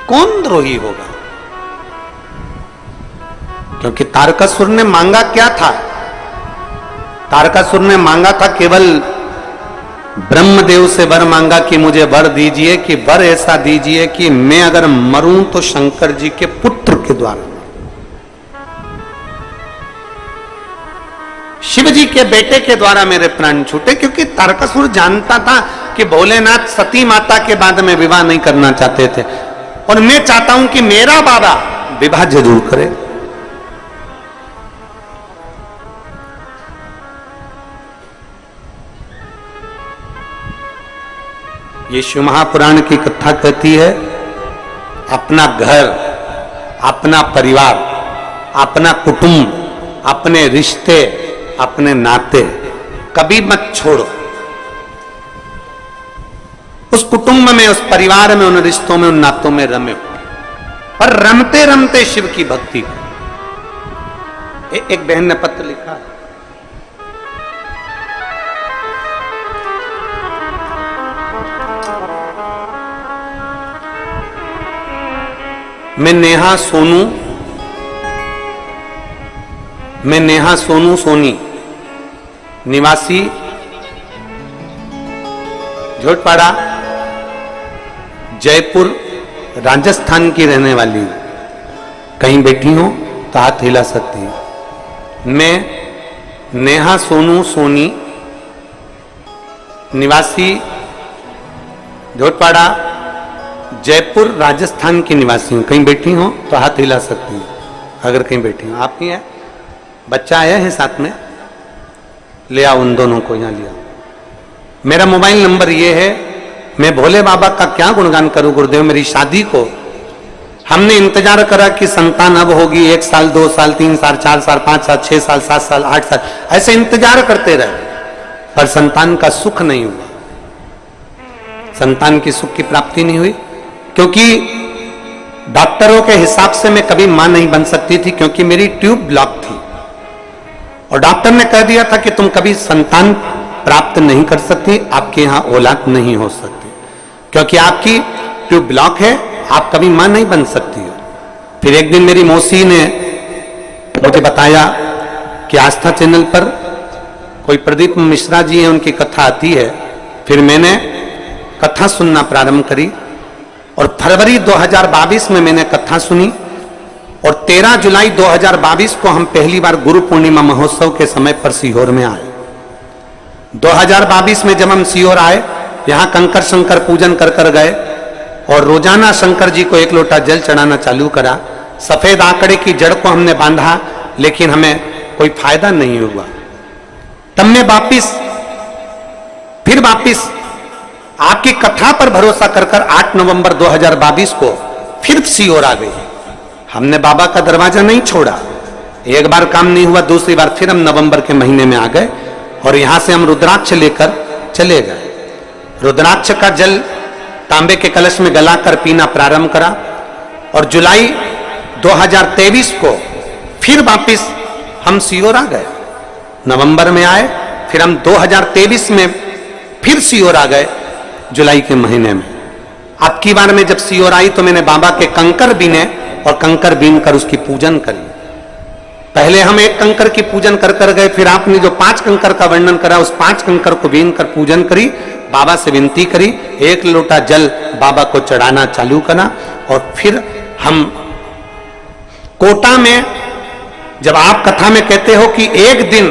कौन द्रोही होगा? क्योंकि तारकासुर ने मांगा क्या था? तारकासुर ने मांगा था केवल ब्रह्मदेव से वर मांगा कि मुझे वर दीजिए, कि वर ऐसा दीजिए कि मैं अगर मरूं तो शंकर जी के पुत्र के द्वारा, शिव जी के बेटे के द्वारा मेरे प्राण छूटे। क्योंकि तारकासुर जानता था कि भोलेनाथ सती माता के बाद में विवाह नहीं करना चाहते थे और मैं चाहता हूं कि मेरा बाबा विवाह जरूर करे। ये शिव महापुराण की कथा कहती है अपना घर, अपना परिवार, अपना कुटुंब, अपने रिश्ते, अपने नाते कभी मत छोड़ो। उस कुटुंब में, उस परिवार में, उन रिश्तों में, उन नातों में रमे, पर रमते रमते शिव की भक्ति। एक बहन ने पत्र लिखा, मैं नेहा सोनू सोनी निवासी झोटपाड़ा जयपुर राजस्थान की रहने वाली हूं। कहीं बैठी हो तो हाथ हिला सकती है। मैं नेहा सोनू सोनी निवासी झोटपाड़ा जयपुर राजस्थान की निवासी हूं। कहीं बैठी हो तो हाथ हिला सकती हूँ अगर कहीं बैठी हो। आप ही हैं? बच्चा आया है साथ में, ले आओ उन दोनों को यहां लिया। मेरा मोबाइल नंबर ये है। मैं भोले बाबा का क्या गुणगान करूं गुरुदेव। मेरी शादी को हमने इंतजार करा कि संतान अब होगी, 1 साल 2 साल 3 साल 4 साल 5 साल 6 साल 7 साल 8 साल ऐसे इंतजार करते रहे, पर संतान का सुख नहीं हुआ, संतान की सुख की प्राप्ति नहीं हुई। क्योंकि डॉक्टरों के हिसाब से मैं कभी मां नहीं बन सकती थी, क्योंकि मेरी ट्यूब ब्लॉक थी और डॉक्टर ने कह दिया था कि तुम कभी संतान प्राप्त नहीं कर सकती, आपके यहां औलाद नहीं हो सकती, क्योंकि आपकी ट्यूब ब्लॉक है, आप कभी मां नहीं बन सकती हो। फिर एक दिन मेरी मौसी ने मुझे बताया कि आस्था चैनल पर कोई प्रदीप मिश्रा जी हैं, उनकी कथा आती है। फिर मैंने कथा सुनना प्रारंभ करी और फरवरी 2022 में मैंने कथा सुनी और 13 जुलाई 2022 को हम पहली बार गुरु पूर्णिमा महोत्सव के समय पर सीहोर में आए। 2022 में जब हम सीहोर आए, यहाँ कंकर शंकर पूजन कर कर गए और रोजाना शंकर जी को 1 लोटा जल चढ़ाना चालू करा। सफेद आंकड़े की जड़ को हमने बांधा, लेकिन हमें कोई फायदा नहीं हुआ। तब मैं फिर वापिस आपकी कथा पर भरोसा कर 8 नवंबर 2022 को फिर सीहोर आ गई। हमने बाबा का दरवाजा नहीं छोड़ा। एक बार काम नहीं हुआ, दूसरी बार फिर हम नवंबर के महीने में आ गए और यहां से हम रुद्राक्ष लेकर चले गए। रुद्राक्ष का जल तांबे के कलश में गलाकर पीना प्रारंभ करा और जुलाई 2023 को फिर वापिस हम सीहोर आ गए। नवंबर में आए, फिर हम 2023 में फिर सीहोर आ गए जुलाई के महीने में। अब की बार में जब सीहोर आई तो मैंने बाबा के कंकर बीने और कंकर बीन कर उसकी पूजन करी। पहले हम 1 कंकर की पूजन कर कर गए, फिर आपने जो 5 कंकर का वर्णन करा उस 5 कंकर को बीन कर पूजन करी, बाबा से विनती करी, 1 लोटा जल बाबा को चढ़ाना चालू करा और फिर हम कोटा में, जब आप कथा में कहते हो कि एक दिन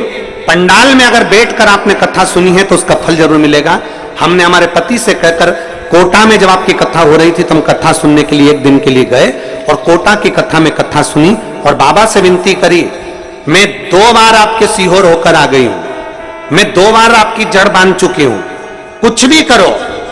पंडाल में अगर बैठकर आपने कथा सुनी है तो उसका फल जरूर मिलेगा, हमने हमारे पति से कहकर कोटा में जब आपकी कथा हो रही थी तो हम कथा सुनने के लिए 1 दिन के लिए गए और कोटा की कथा में कथा सुनी और बाबा से विनती करी, मैं 2 बार आपके सीहोर होकर आ गई हूं, मैं 2 बार आपकी जड़ बांध चुकी हूं, कुछ भी करो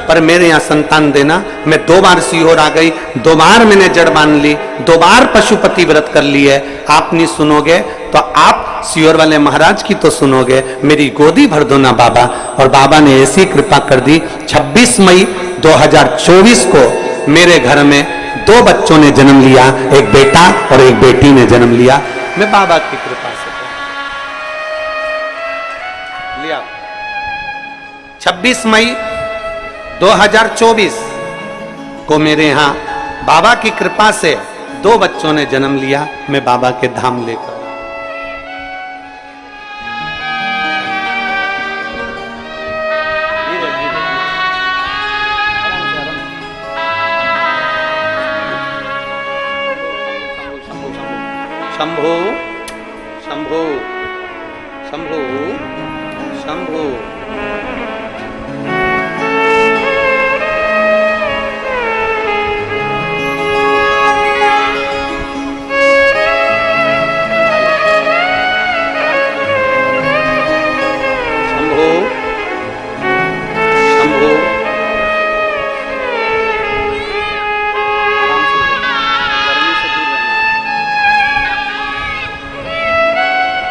पर मेरे यहां संतान देना। मैं 2 बार सीहोर आ गई, 2 बार मैंने जड़ बांध ली, 2 बार पशुपति व्रत कर ली है। आप नहीं सुनोगे तो आप सीहोर वाले महाराज की तो सुनोगे, मेरी गोदी भर दो ना बाबा। और बाबा ने ऐसी कृपा कर दी, 26 मई 2024 को मेरे घर में 2 बच्चों ने जन्म लिया, एक बेटा और एक बेटी ने जन्म लिया। मैं बाबा की कृपा से लिया। 26 मई 2024 को मेरे यहां बाबा की कृपा से 2 बच्चों ने जन्म लिया। मैं बाबा के धाम लेकर शंभो शंभो शंभो शंभो।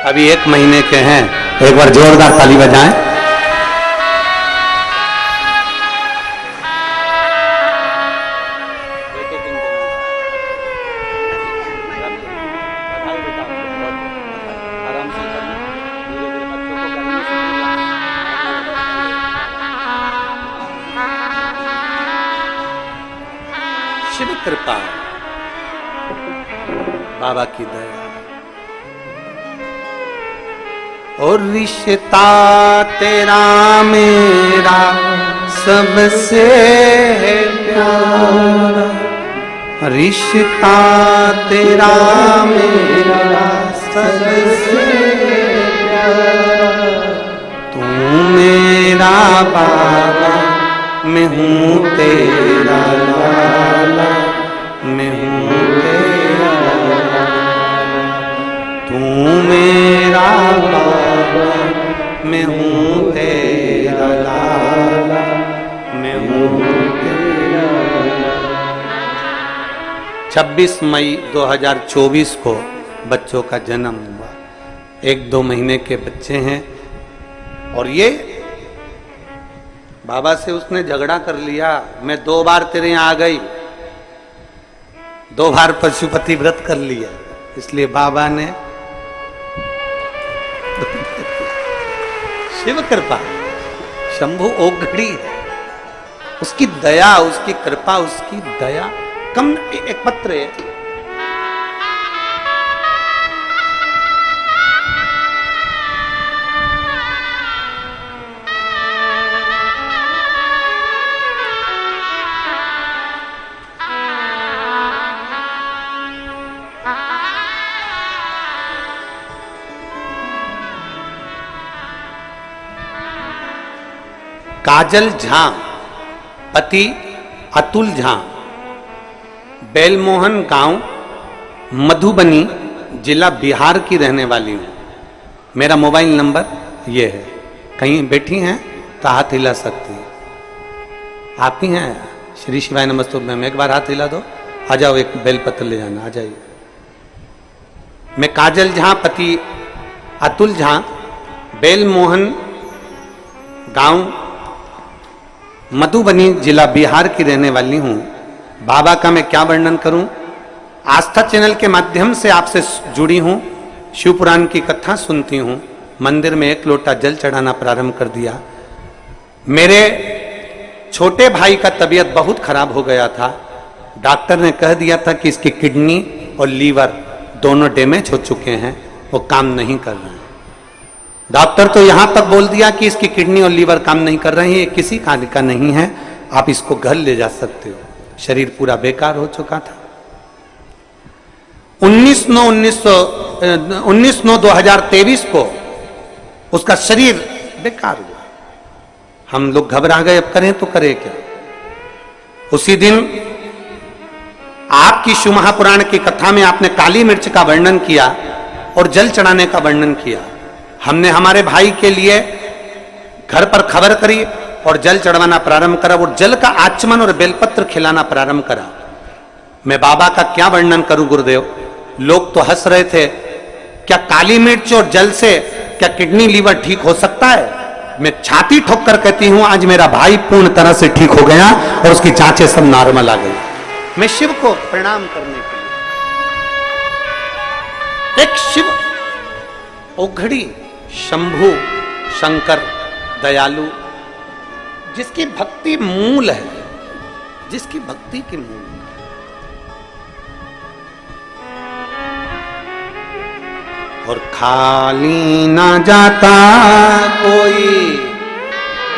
अभी 1 महीने के हैं, एक बार जोरदार ताली बजाएं। शिव कृपा, बाबा की दया और रिश्ता तेरा मेरा सबसे है प्यारा, रिश्ता तेरा मेरा सबसे प्यारा, तू मेरा बाबा मैं हूँ तेरा लाला, मैं हूँ तेरा लाला, तू मेरा मैं हूँ तेरा लाला, मैं हूँ तेरा लाला। 26 मई 2024 को बच्चों का जन्म हुआ। 1-2 महीने के बच्चे हैं और ये बाबा से उसने झगड़ा कर लिया। मैं 2 बार तेरे यहाँ आ गई, 2 बार पशुपति व्रत कर लिया, इसलिए बाबा ने शिव कृपा, शंभु ओघड़ी है, उसकी दया, उसकी कृपा, उसकी दया कम। एक पत्र है, काजल झा पति अतुल झा, बेलमोहन गांव मधुबनी जिला बिहार की रहने वाली हूं। मेरा मोबाइल नंबर ये है। कहीं बैठी हैं तो हाथ हिला सकती हैं। आप ही हैं? श्री शिवाय नमस्तुभ्यं में एक बार हाथ हिला दो। आ जाओ, एक बेलपत्र ले जाना, आ जाइए। मैं काजल झा पति अतुल झा, बेलमोहन गांव मधुबनी जिला बिहार की रहने वाली हूं। बाबा का मैं क्या वर्णन करूं। आस्था चैनल के माध्यम से आपसे जुड़ी हूं, शिव पुराण की कथा सुनती हूं, मंदिर में एक लोटा जल चढ़ाना प्रारंभ कर दिया। मेरे छोटे भाई का तबीयत बहुत खराब हो गया था। डॉक्टर ने कह दिया था कि इसकी किडनी और लीवर दोनों डैमेज हो चुके हैं, वो काम नहीं कर रहे हैं। डॉक्टर तो यहां तक बोल दिया कि इसकी किडनी और लीवर काम नहीं कर रहे हैं, ये किसी कार्य का नहीं है, आप इसको घर ले जा सकते हो। शरीर पूरा बेकार हो चुका था। 19/9/2023 को उसका शरीर बेकार हुआ। हम लोग घबरा गए, अब करें तो करें क्या। उसी दिन आपकी शिव महापुराण की कथा में आपने काली मिर्च का वर्णन किया और जल चढ़ाने का वर्णन किया। हमने हमारे भाई के लिए घर पर खबर करी और जल चढ़वाना प्रारंभ करा, और जल का आचमन और बेलपत्र खिलाना प्रारंभ करा। मैं बाबा का क्या वर्णन करूं गुरुदेव। लोग तो हंस रहे थे, क्या काली मिर्च और जल से क्या किडनी लीवर ठीक हो सकता है। मैं छाती ठोक कर कहती हूं आज मेरा भाई पूर्ण तरह से ठीक हो गया और उसकी जांचें सब नॉर्मल आ गई। मैं शिव को प्रणाम करने के लिए, एक शिव ओघड़ी शंभु शंकर दयालु, जिसकी भक्ति मूल है, जिसकी भक्ति की मूल है। और खाली ना जाता कोई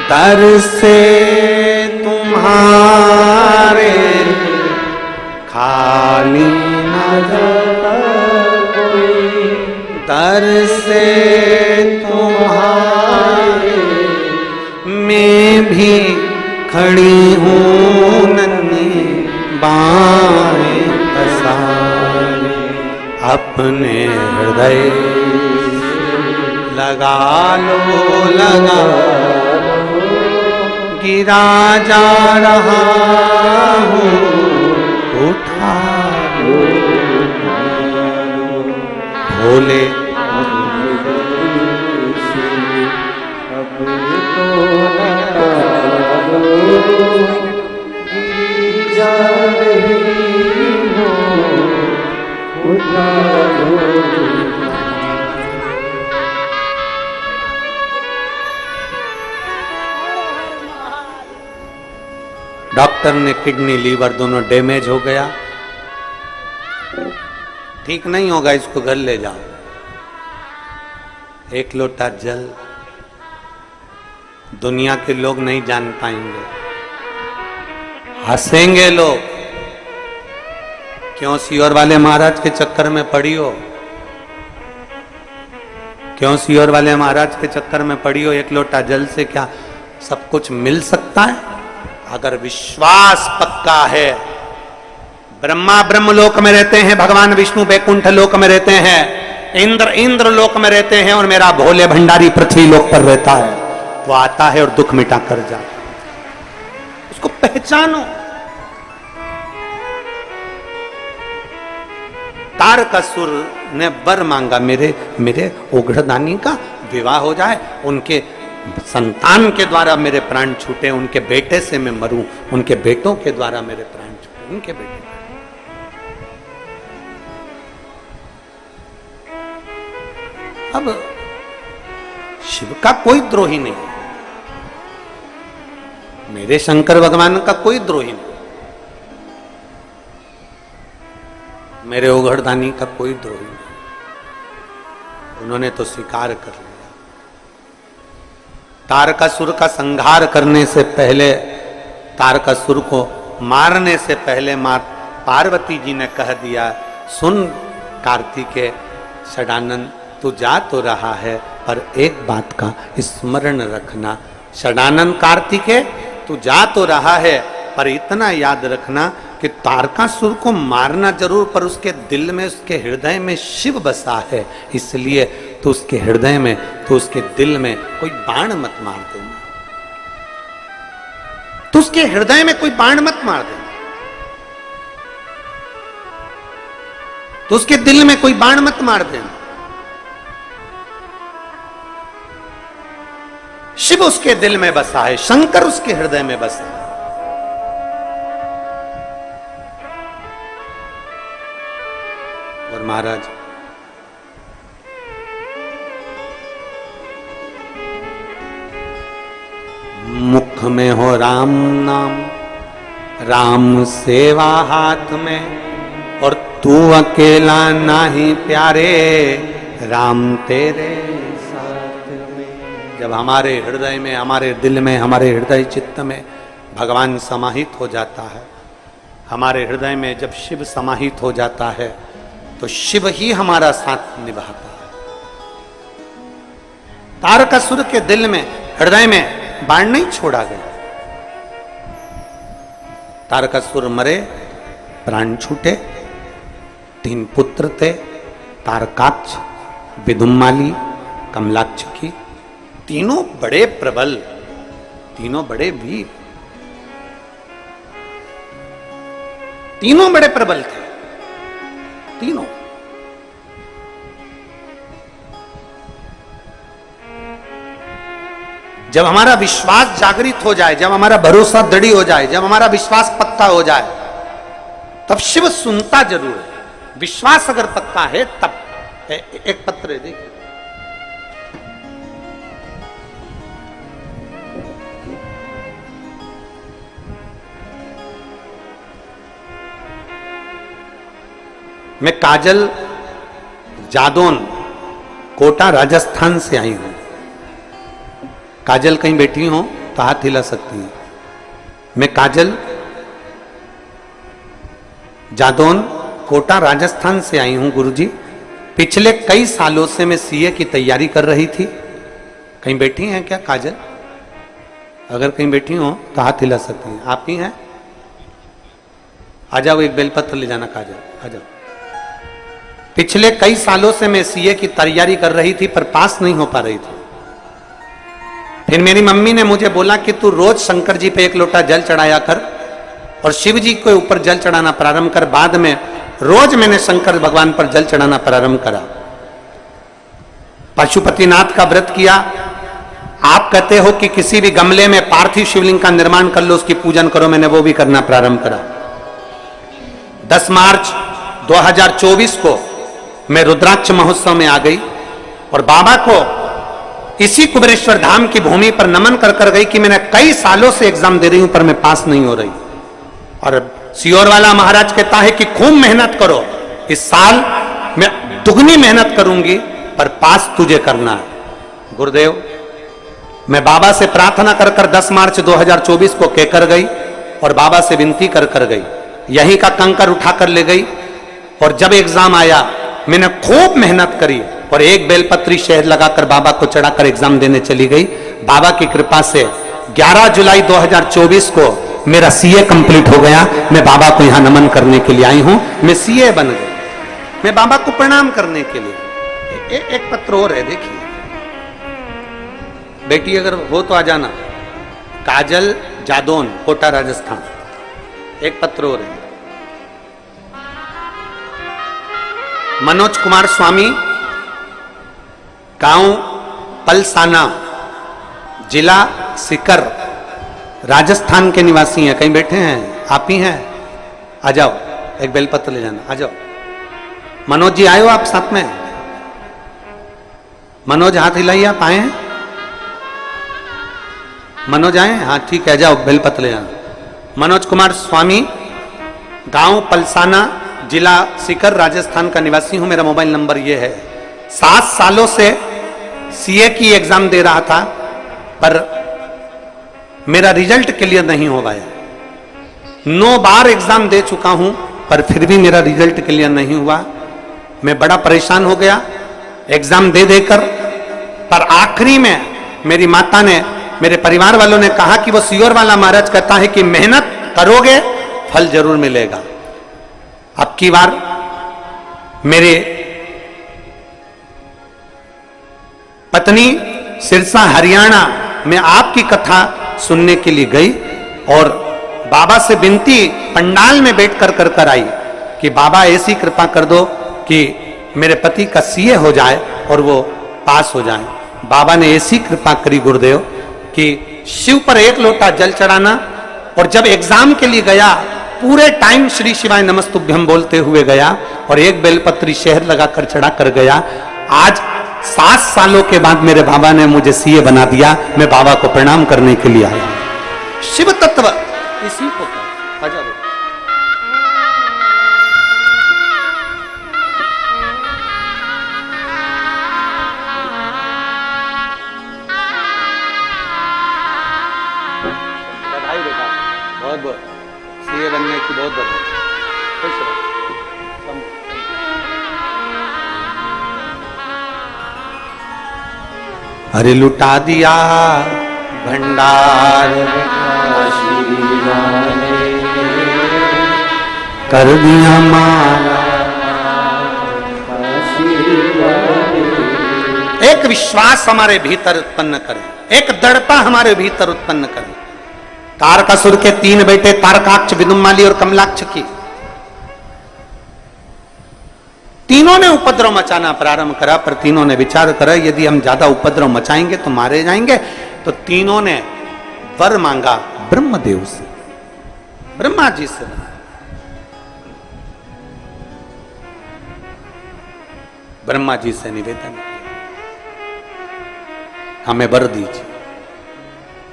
दर से तुम्हारे, खाली ना जाता कोई दर से तुम्हारे, मैं भी खड़ी हूँ नन्ही बाहें पसारे, अपने हृदय लगा लो लगा लो, गिरा जा रहा हूँ उठा लो भोले। डॉक्टर ने किडनी लीवर दोनों डैमेज हो गया, ठीक नहीं होगा, इसको घर ले जाओ। एक लोटा जल दुनिया के लोग नहीं जान पाएंगे, हंसेंगे लोग। क्यों सियोर वाले महाराज के चक्कर में पड़ी हो, क्यों सियोर वाले महाराज के चक्कर में पड़ी हो। एक लोटा जल से क्या सब कुछ मिल सकता है? अगर विश्वास पक्का है, ब्रह्मा ब्रह्मलोक में रहते हैं, भगवान विष्णु बैकुंठ लोक में रहते हैं, इंद्र लोक में रहते हैं, और मेरा भोले भंडारी पृथ्वी लोक पर रहता है। वो आता है और दुख मिटा कर जाता है। उसको पहचानो। तारकासुर ने वर मांगा, मेरे ओघड़दानी का विवाह हो जाए, उनके संतान के द्वारा मेरे प्राण छूटे, उनके बेटे से मैं मरूं, उनके बेटों के द्वारा मेरे प्राण छूटे, उनके बेटे। अब शिव का कोई द्रोही नहीं, मेरे शंकर भगवान का कोई द्रोही नहीं, मेरे ओघड़दानी का कोई द्रोही नहीं। उन्होंने तो स्वीकार कर लिया। तारकासुर का संहार करने से पहले, तारकासुर को मारने से पहले मां पार्वती जी ने कह दिया, सुन कार्तिकेय षडानंद, तू जा तो रहा है, पर एक बात का स्मरण रखना, षडानंद कार्तिके, तू जा तो रहा है पर इतना याद रखना कि तारकासुर को मारना जरूर, पर उसके दिल में, उसके हृदय में शिव बसा है, इसलिए तो उसके हृदय में, तो उसके दिल में कोई बाण मत मार देना, तो उसके हृदय में कोई बाण मत मार देना, तो उसके दिल में कोई बाण मत मार देना। शिव उसके दिल में बसा है, शंकर उसके हृदय में बसा है। और महाराज मुख में हो राम नाम, राम सेवा हाथ में, और तू अकेला नाही प्यारे, राम तेरे साथ में। जब हमारे हृदय में, हमारे दिल में, हमारे हृदय चित्त में भगवान समाहित हो जाता है, हमारे हृदय में जब शिव समाहित हो जाता है, तो शिव ही हमारा साथ निभाता है। तारकासुर के दिल में, हृदय में बाण नहीं छोड़ा गया। तारकासुर मरे, प्राण छूटे, 3 पुत्र थे, तारकाक्ष, विदुम्माली, कमलाक्ष की, तीनों बड़े प्रबल, तीनों बड़े वीर, तीनों बड़े प्रबल थे, तीनों। जब हमारा विश्वास जागृत हो जाए, जब हमारा भरोसा दृढ़ हो जाए, जब हमारा विश्वास पक्का हो जाए, तब शिव सुनता जरूर है। विश्वास अगर पक्का है तब। एक पत्र है, देखिए, मैं काजल जादौन, कोटा, राजस्थान से आई हूं। काजल कहीं बैठी हो तो हाथ हिला सकती है। मैं काजल जादौन, कोटा, राजस्थान से आई हूं गुरुजी। पिछले कई सालों से मैं सीए की तैयारी कर रही थी। कहीं बैठी हैं क्या काजल? अगर कहीं बैठी हो तो हाथ हिला सकती हैं। आप ही हैं? आ जाओ, एक बेलपत्र ले जाना काजल, आ जाओ। पिछले कई सालों से मैं सीए की तैयारी कर रही थी पर पास नहीं हो पा रही थी। फिर मेरी मम्मी ने मुझे बोला कि तू रोज शंकर जी पे 1 लोटा जल चढ़ाया कर और शिव जी के ऊपर जल चढ़ाना प्रारंभ कर। बाद में रोज मैंने शंकर भगवान पर जल चढ़ाना प्रारंभ करा। पशुपतिनाथ का व्रत किया। आप कहते हो कि किसी भी गमले में पार्थिव शिवलिंग का निर्माण कर लो, उसकी पूजन करो, मैंने वो भी करना प्रारंभ करा। 10 मार्च 2024 को मैं रुद्राक्ष महोत्सव में आ गई और बाबा को इसी कुबेरेश्वर धाम की भूमि पर नमन कर कर गई कि मैंने कई सालों से एग्जाम दे रही हूं पर मैं पास नहीं हो रही। और सियोर वाला महाराज कहता है कि खूब मेहनत करो, इस साल मैं दुगनी मेहनत करूंगी पर पास तुझे करना है। गुरुदेव, मैं बाबा से प्रार्थना कर कर 10 मार्च 2024 को कहकर गई और बाबा से विनती कर कर गई। यहीं का कंकर उठाकर ले गई और जब एग्जाम आया मैंने खूब मेहनत करी और एक बेलपत्री शहद लगाकर बाबा को चढ़ाकर एग्जाम देने चली गई। बाबा की कृपा से 11 जुलाई 2024 को मेरा सीए कंप्लीट हो गया। मैं बाबा को यहां नमन करने के लिए आई हूं। मैं सीए बन गई। मैं बाबा को प्रणाम करने के लिए। एक पत्र और है, देखिए बेटी, अगर हो तो आ जाना। काजल जादौन, कोटा, राजस्थान। एक पत्र और है। मनोज कुमार स्वामी, गांव पलसाना, जिला सीकर, राजस्थान के निवासी हैं। कहीं बैठे हैं? आप ही हैं? आ जाओ, एक बेलपत्र ले जाना, आ जाओ। मनोज जी आए हो आप साथ में? मनोज हाथ हिलाइए, आप आए हैं? मनोज आए? हाँ ठीक है, जाओ बेलपत्र ले जाना। मनोज कुमार स्वामी, गांव पलसाना, जिला सीकर, राजस्थान का निवासी हूं। मेरा मोबाइल नंबर यह है। 7 सालों से सीए की एग्जाम दे रहा था पर मेरा रिजल्ट क्लियर नहीं हो पाया। 9 बार एग्जाम दे चुका हूं पर फिर भी मेरा रिजल्ट क्लियर नहीं हुआ। मैं बड़ा परेशान हो गया एग्जाम दे देकर। पर आखिरी में मेरी माता ने मेरे परिवार वालों ने कहा कि वो सियोर वाला महाराज कहता है कि मेहनत करोगे फल जरूर मिलेगा। अब की बार मेरे पत्नी सिरसा हरियाणा में आपकी कथा सुनने के लिए गई और बाबा से विनती पंडाल में बैठ कर आई कि बाबा ऐसी कृपा कर दो कि मेरे पति का सीए हो जाए और वो पास हो जाए। बाबा ने ऐसी कृपा करी गुरुदेव कि शिव पर एक लोटा जल चढ़ाना, और जब एग्जाम के लिए गया पूरे टाइम श्री शिवाय नमस्तुभ्यम बोलते हुए गया और एक बेलपत्री शहर लगाकर चढ़ा कर गया। आज 7 सालों के बाद मेरे बाबा ने मुझे सीए बना दिया। मैं बाबा को प्रणाम करने के लिए आया। शिव तत्व इसी को बहुत सीए बनने की बहुत बधाई। खुश रहो। अरे लुटा दिया भंडार कर दिया माला। एक विश्वास हमारे भीतर उत्पन्न करें, एक दृढ़ता हमारे भीतर उत्पन्न करें। तारकासुर के 3 बेटे तारकाक्ष, विदुम्माली और कमलाक्ष की, तीनों ने उपद्रव मचाना प्रारंभ करा, पर तीनों ने विचार करा यदि हम ज्यादा उपद्रव मचाएंगे तो मारे जाएंगे। तो तीनों ने वर मांगा ब्रह्मदेव से, ब्रह्मा जी से। ब्रह्मा जी से निवेदन, हमें वर दीजिए।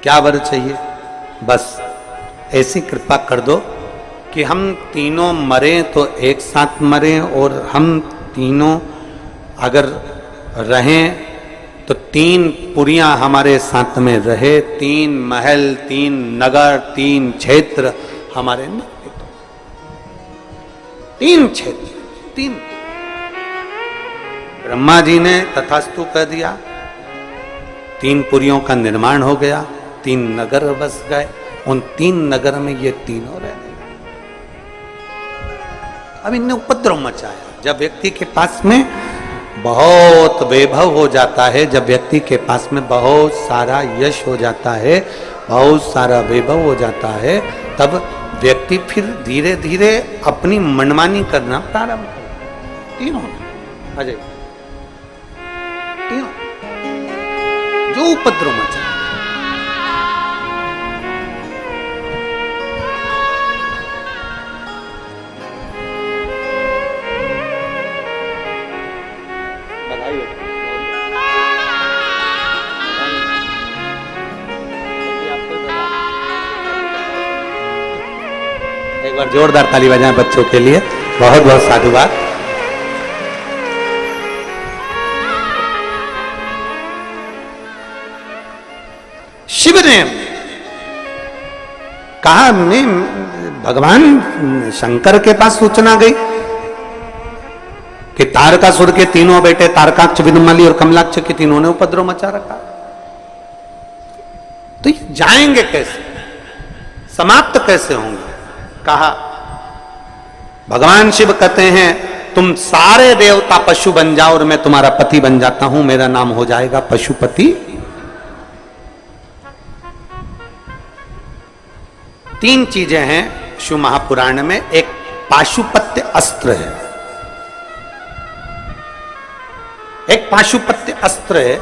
क्या वर चाहिए? बस ऐसी कृपा कर दो कि हम तीनों मरें तो एक साथ मरें, और हम तीनों अगर रहें तो 3 पुरियां हमारे साथ में रहे, 3 महल, 3 नगर, 3 क्षेत्र हमारे नहीं, 3 क्षेत्र, 3। ब्रह्मा जी ने तथास्तु कह दिया, 3 पुरियों का निर्माण हो गया, 3 नगर बस गए। उन 3 नगर में ये तीनों रहने। अब इनने उपद्रव मचाया। जब व्यक्ति के पास में बहुत वैभव हो जाता है, जब व्यक्ति के पास में बहुत सारा यश हो जाता है, बहुत सारा वैभव हो जाता है, तब व्यक्ति फिर धीरे धीरे अपनी मनमानी करना प्रारंभ करता। तीनों अजय, तीनों जो उपद्रव मचाया। एक बार जोरदार ताली बजाएं बच्चों के लिए। बहुत बहुत साधुवाद। शिव ने कहा, मैं भगवान शंकर के पास सूचना गई कि तारकासुर के 3 बेटे तारकाक्ष, विदुम्माली और कमलाक्ष के तीनों ने उपद्रव मचा रखा, तो ये जाएंगे कैसे, समाप्त कैसे होंगे? कहा, भगवान शिव कहते हैं तुम सारे देवता पशु बन जाओ और मैं तुम्हारा पति बन जाता हूं, मेरा नाम हो जाएगा पशुपति। 3 चीजें हैं शिव महापुराण में। एक पाशुपत्य अस्त्र है, एक पाशुपत्य अस्त्र है,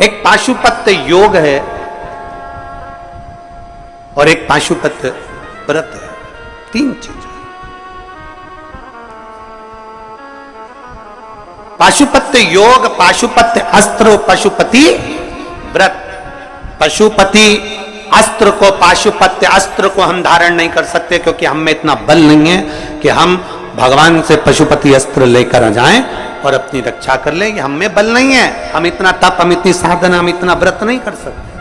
एक पाशुपत्य योग है और एक पाशुपत्य व्रत है। 3 चीजें। पाशुपत्य योग, पाशुपत्य अस्त्र, पशुपति व्रत। पशुपति अस्त्र को, पाशुपत्य अस्त्र को हम धारण नहीं कर सकते, क्योंकि हम में इतना बल नहीं है कि हम भगवान से पशुपति अस्त्र लेकर आ जाएं और अपनी रक्षा कर लें। हम में बल नहीं है, हम इतना तप, हम इतनी साधना, हम इतना व्रत नहीं कर सकते।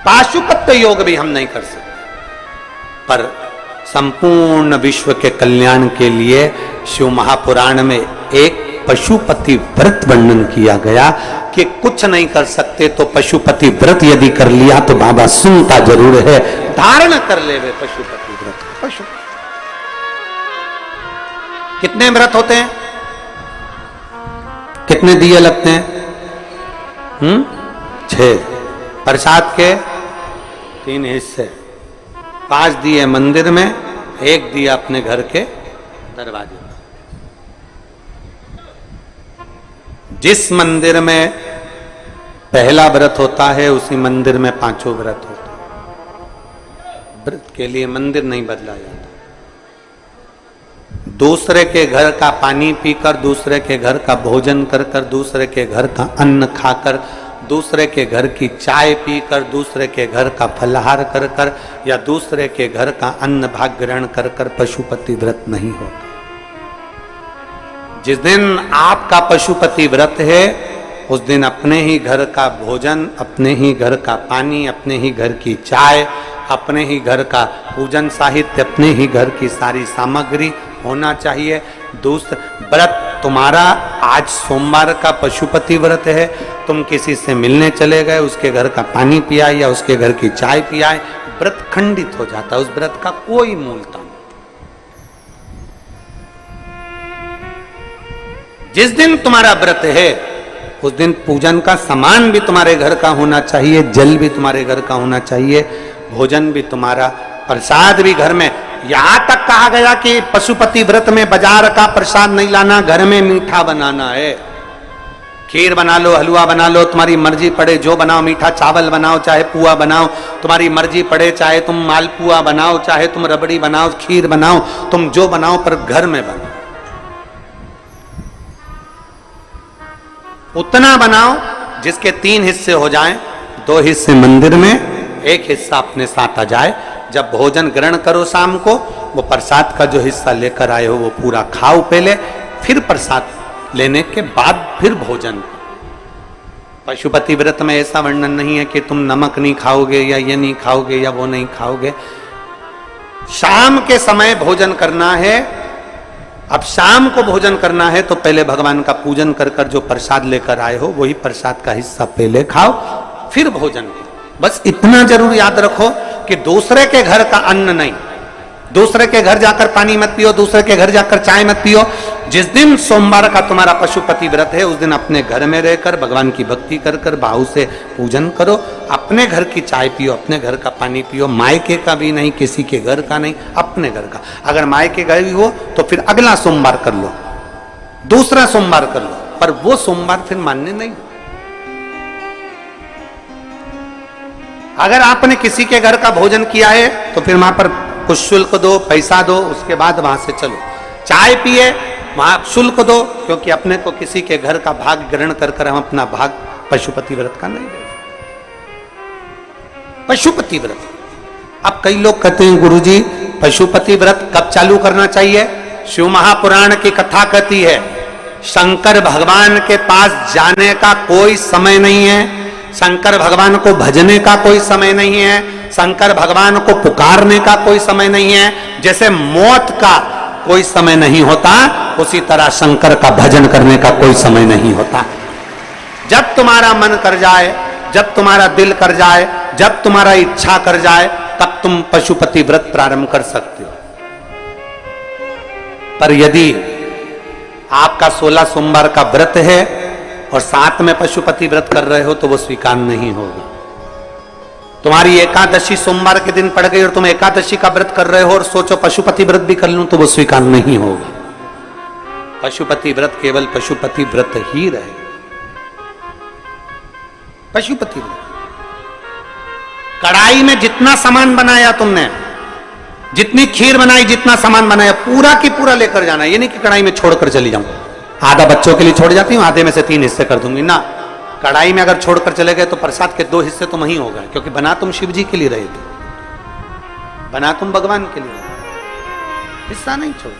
पाशुपत्य योग भी हम नहीं कर सकते, पर संपूर्ण विश्व के कल्याण के लिए शिव महापुराण में एक पशुपति व्रत वर्णन किया गया कि कुछ नहीं कर सकते तो पशुपति व्रत यदि कर लिया तो बाबा सुनता जरूर है, धारण कर ले वे पशुपति व्रत। पशु कितने व्रत होते हैं, कितने दिए लगते हैं? 6। प्रसाद के 3 हिस्से, 5 दिए मंदिर में, 1 दिया अपने घर के दरवाजे। जिस मंदिर में पहला व्रत होता है उसी मंदिर में 5 व्रत होते हैं। व्रत के लिए मंदिर नहीं बदला जाता। दूसरे के घर का पानी पीकर, दूसरे के घर का भोजन कर कर, दूसरे के घर का अन्न खाकर, दूसरे के घर की चाय पीकर, दूसरे के घर का फलाहार कर कर या दूसरे के घर का अन्न भाग ग्रहण कर कर पशुपति व्रत नहीं होता। जिस दिन आपका पशुपति व्रत है उस दिन अपने ही घर का भोजन, अपने ही घर का पानी, अपने ही घर की चाय, अपने ही घर का पूजन साहित्य, अपने ही घर की सारी सामग्री होना चाहिए। दूसरा व्रत तुम्हारा, आज सोमवार का पशुपति व्रत है, तुम किसी से मिलने चले गए, उसके घर का पानी पियाए या उसके घर की चाय पियाए, व्रत खंडित हो जाता है। उस व्रत का कोई मूलता नहीं। जिस दिन तुम्हारा व्रत है उस दिन पूजन का सामान भी तुम्हारे घर का होना चाहिए, जल भी तुम्हारे घर का होना चाहिए, भोजन भी तुम्हारा, प्रसाद भी घर में। यहां तक कहा गया कि पशुपति व्रत में बाजार का प्रसाद नहीं लाना, घर में मीठा बनाना है। खीर बना लो, हलवा बना लो, तुम्हारी मर्जी पड़े जो बनाओ, मीठा चावल बनाओ, चाहे पुआ बनाओ, तुम्हारी मर्जी पड़े, चाहे तुम मालपुआ बनाओ, चाहे तुम रबड़ी बनाओ, खीर बनाओ, तुम जो बनाओ पर घर में बनाओ। उतना बनाओ जिसके 3 हिस्से हो जाएं, 2 हिस्से मंदिर में, 1 हिस्सा अपने साथ आ जाए। जब भोजन ग्रहण करो शाम को, वो प्रसाद का जो हिस्सा लेकर आए हो वो पूरा खाओ पहले, फिर प्रसाद लेने के बाद फिर भोजन। पशुपति व्रत में ऐसा वर्णन नहीं है कि तुम नमक नहीं खाओगे या ये नहीं खाओगे या वो नहीं खाओगे। शाम के समय भोजन करना है। अब शाम को भोजन करना है तो पहले भगवान का पूजन कर कर जो प्रसाद लेकर आए हो वही प्रसाद का हिस्सा पहले खाओ, फिर भोजन करो। बस इतना जरूर याद रखो कि दूसरे के घर का अन्न नहीं, दूसरे के घर जाकर पानी मत पियो, दूसरे के घर जाकर चाय मत पियो। जिस दिन सोमवार का तुम्हारा पशुपति व्रत है उस दिन अपने घर में रहकर भगवान की भक्ति कर कर भाव से पूजन करो, अपने घर की चाय पियो, अपने घर का पानी पियो, मायके का भी नहीं, किसी के घर का नहीं, अपने घर का। अगर मायके गए हो तो फिर अगला सोमवार कर लो, दूसरा सोमवार कर लो, पर वो सोमवार फिर मान्य नहीं। अगर आपने किसी के घर का भोजन किया है तो फिर वहां पर कुछ शुल्क दो, पैसा दो, उसके बाद वहां से चलो। चाय पिए वहां शुल्क दो, क्योंकि अपने को किसी के घर का भाग ग्रहण कर कर हम अपना भाग पशुपति व्रत का नहीं दे। पशुपति व्रत। अब कई लोग कहते हैं गुरुजी पशुपति व्रत कब चालू करना चाहिए? शिव महापुराण की कथा कहती है शंकर भगवान के पास जाने का कोई समय नहीं है, शंकर भगवान को भजने का कोई समय नहीं है, शंकर भगवान को पुकारने का कोई समय नहीं है। जैसे मौत का कोई समय नहीं होता उसी तरह शंकर का भजन करने का कोई समय नहीं होता। जब तुम्हारा मन कर जाए, जब तुम्हारा दिल कर जाए, जब तुम्हारा इच्छा कर जाए, तब तुम पशुपति व्रत प्रारंभ कर सकते हो। पर यदि आपका 16 सोमवार का व्रत है और साथ में पशुपति व्रत कर रहे हो तो वो स्वीकार नहीं होगा। तुम्हारी एकादशी सोमवार के दिन पड़ गई और तुम एकादशी का व्रत कर रहे हो और सोचो पशुपति व्रत भी कर लूं तो वो स्वीकार नहीं होगा। पशुपति व्रत केवल पशुपति व्रत ही रहे। पशुपति व्रत। कढ़ाई में जितना सामान बनाया तुमने, जितनी खीर बनाई, जितना सामान बनाया, पूरा की पूरा लेकर जाना। ये नहीं कि कढ़ाई में छोड़कर चली जाऊं, आधा बच्चों के लिए छोड़ जाती हूँ, आधे में से 3 हिस्से कर दूंगी ना। कढ़ाई में अगर छोड़कर चले गए तो प्रसाद के 2 हिस्से तो वहीं हो गए, क्योंकि बना तुम शिव जी के लिए रहे थे, बना तुम भगवान के लिए, हिस्सा नहीं छोड़।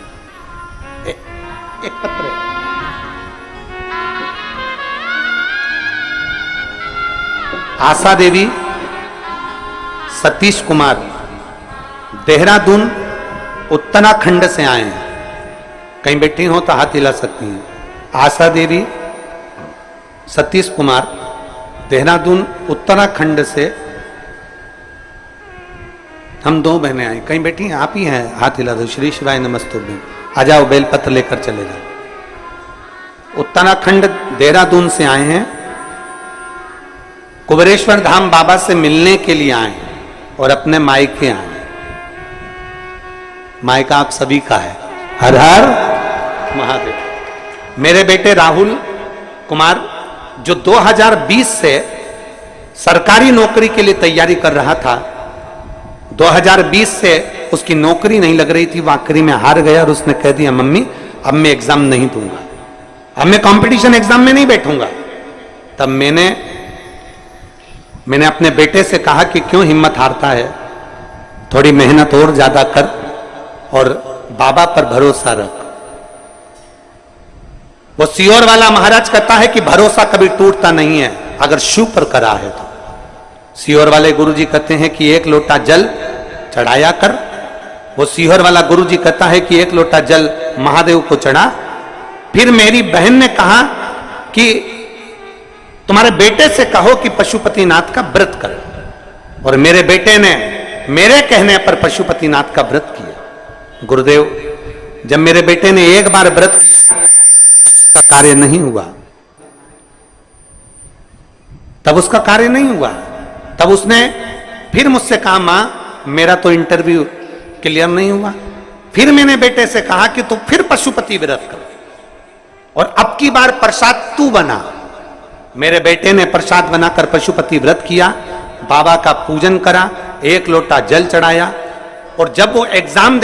एक पत्र है, आशा देवी, सतीश कुमार, देहरादून उत्तराखंड से आए हैं। कहीं बैठी हो तो हाथ हिला सकती हैं। आशा देवी, सतीश कुमार, देहरादून उत्तराखंड से हम 2 बहनें आई। कहीं बैठी हैं? आप ही हैं, हाथ हिला दो। श्री शिवाय नमस्तुभ्यं। आ जाओ, बेलपत्र लेकर चले जाओ। उत्तराखंड देहरादून से आए हैं, कुबेरेश्वर धाम बाबा से मिलने के लिए आए हैं और अपने मायके आए हैं। मायका आप सभी का है। हर हर महादेव। मेरे बेटे राहुल कुमार जो 2020 से सरकारी नौकरी के लिए तैयारी कर रहा था, 2020 से उसकी नौकरी नहीं लग रही थी, वो आखिरी में हार गया और उसने कह दिया मम्मी अब मैं एग्जाम नहीं दूंगा, अब मैं कंपटीशन एग्जाम में नहीं बैठूंगा। तब मैंने अपने बेटे से कहा कि क्यों हिम्मत हारता है, थोड़ी मेहनत और ज्यादा कर और बाबा पर भरोसा रख। वो सियोर वाला महाराज कहता है कि भरोसा कभी टूटता नहीं है अगर शिव पर करा है तो। सियोर वाले गुरुजी कहते हैं कि 1 लोटा जल चढ़ाया कर। वो सियोर वाला गुरुजी कहता है कि 1 लोटा जल महादेव को चढ़ा। फिर मेरी बहन ने कहा कि तुम्हारे बेटे से कहो कि पशुपतिनाथ का व्रत कर, और मेरे बेटे ने मेरे कहने पर पशुपतिनाथ का व्रत किया। गुरुदेव, जब मेरे बेटे ने एक बार व्रत किया उसका कार्य नहीं हुआ, तब उसका कार्य नहीं हुआ। तब उसने फिर मुझसे कहा मां मेरा तो इंटरव्यू क्लियर नहीं हुआ। फिर मैंने बेटे से कहा कि तू फिर पशुपति व्रत कर और अब की बार प्रसाद तू बना। मेरे बेटे ने प्रसाद बनाकर पशुपति व्रत किया, बाबा का पूजन करा, 1 लोटा जल चढ़ाया, और जब वो एग्जाम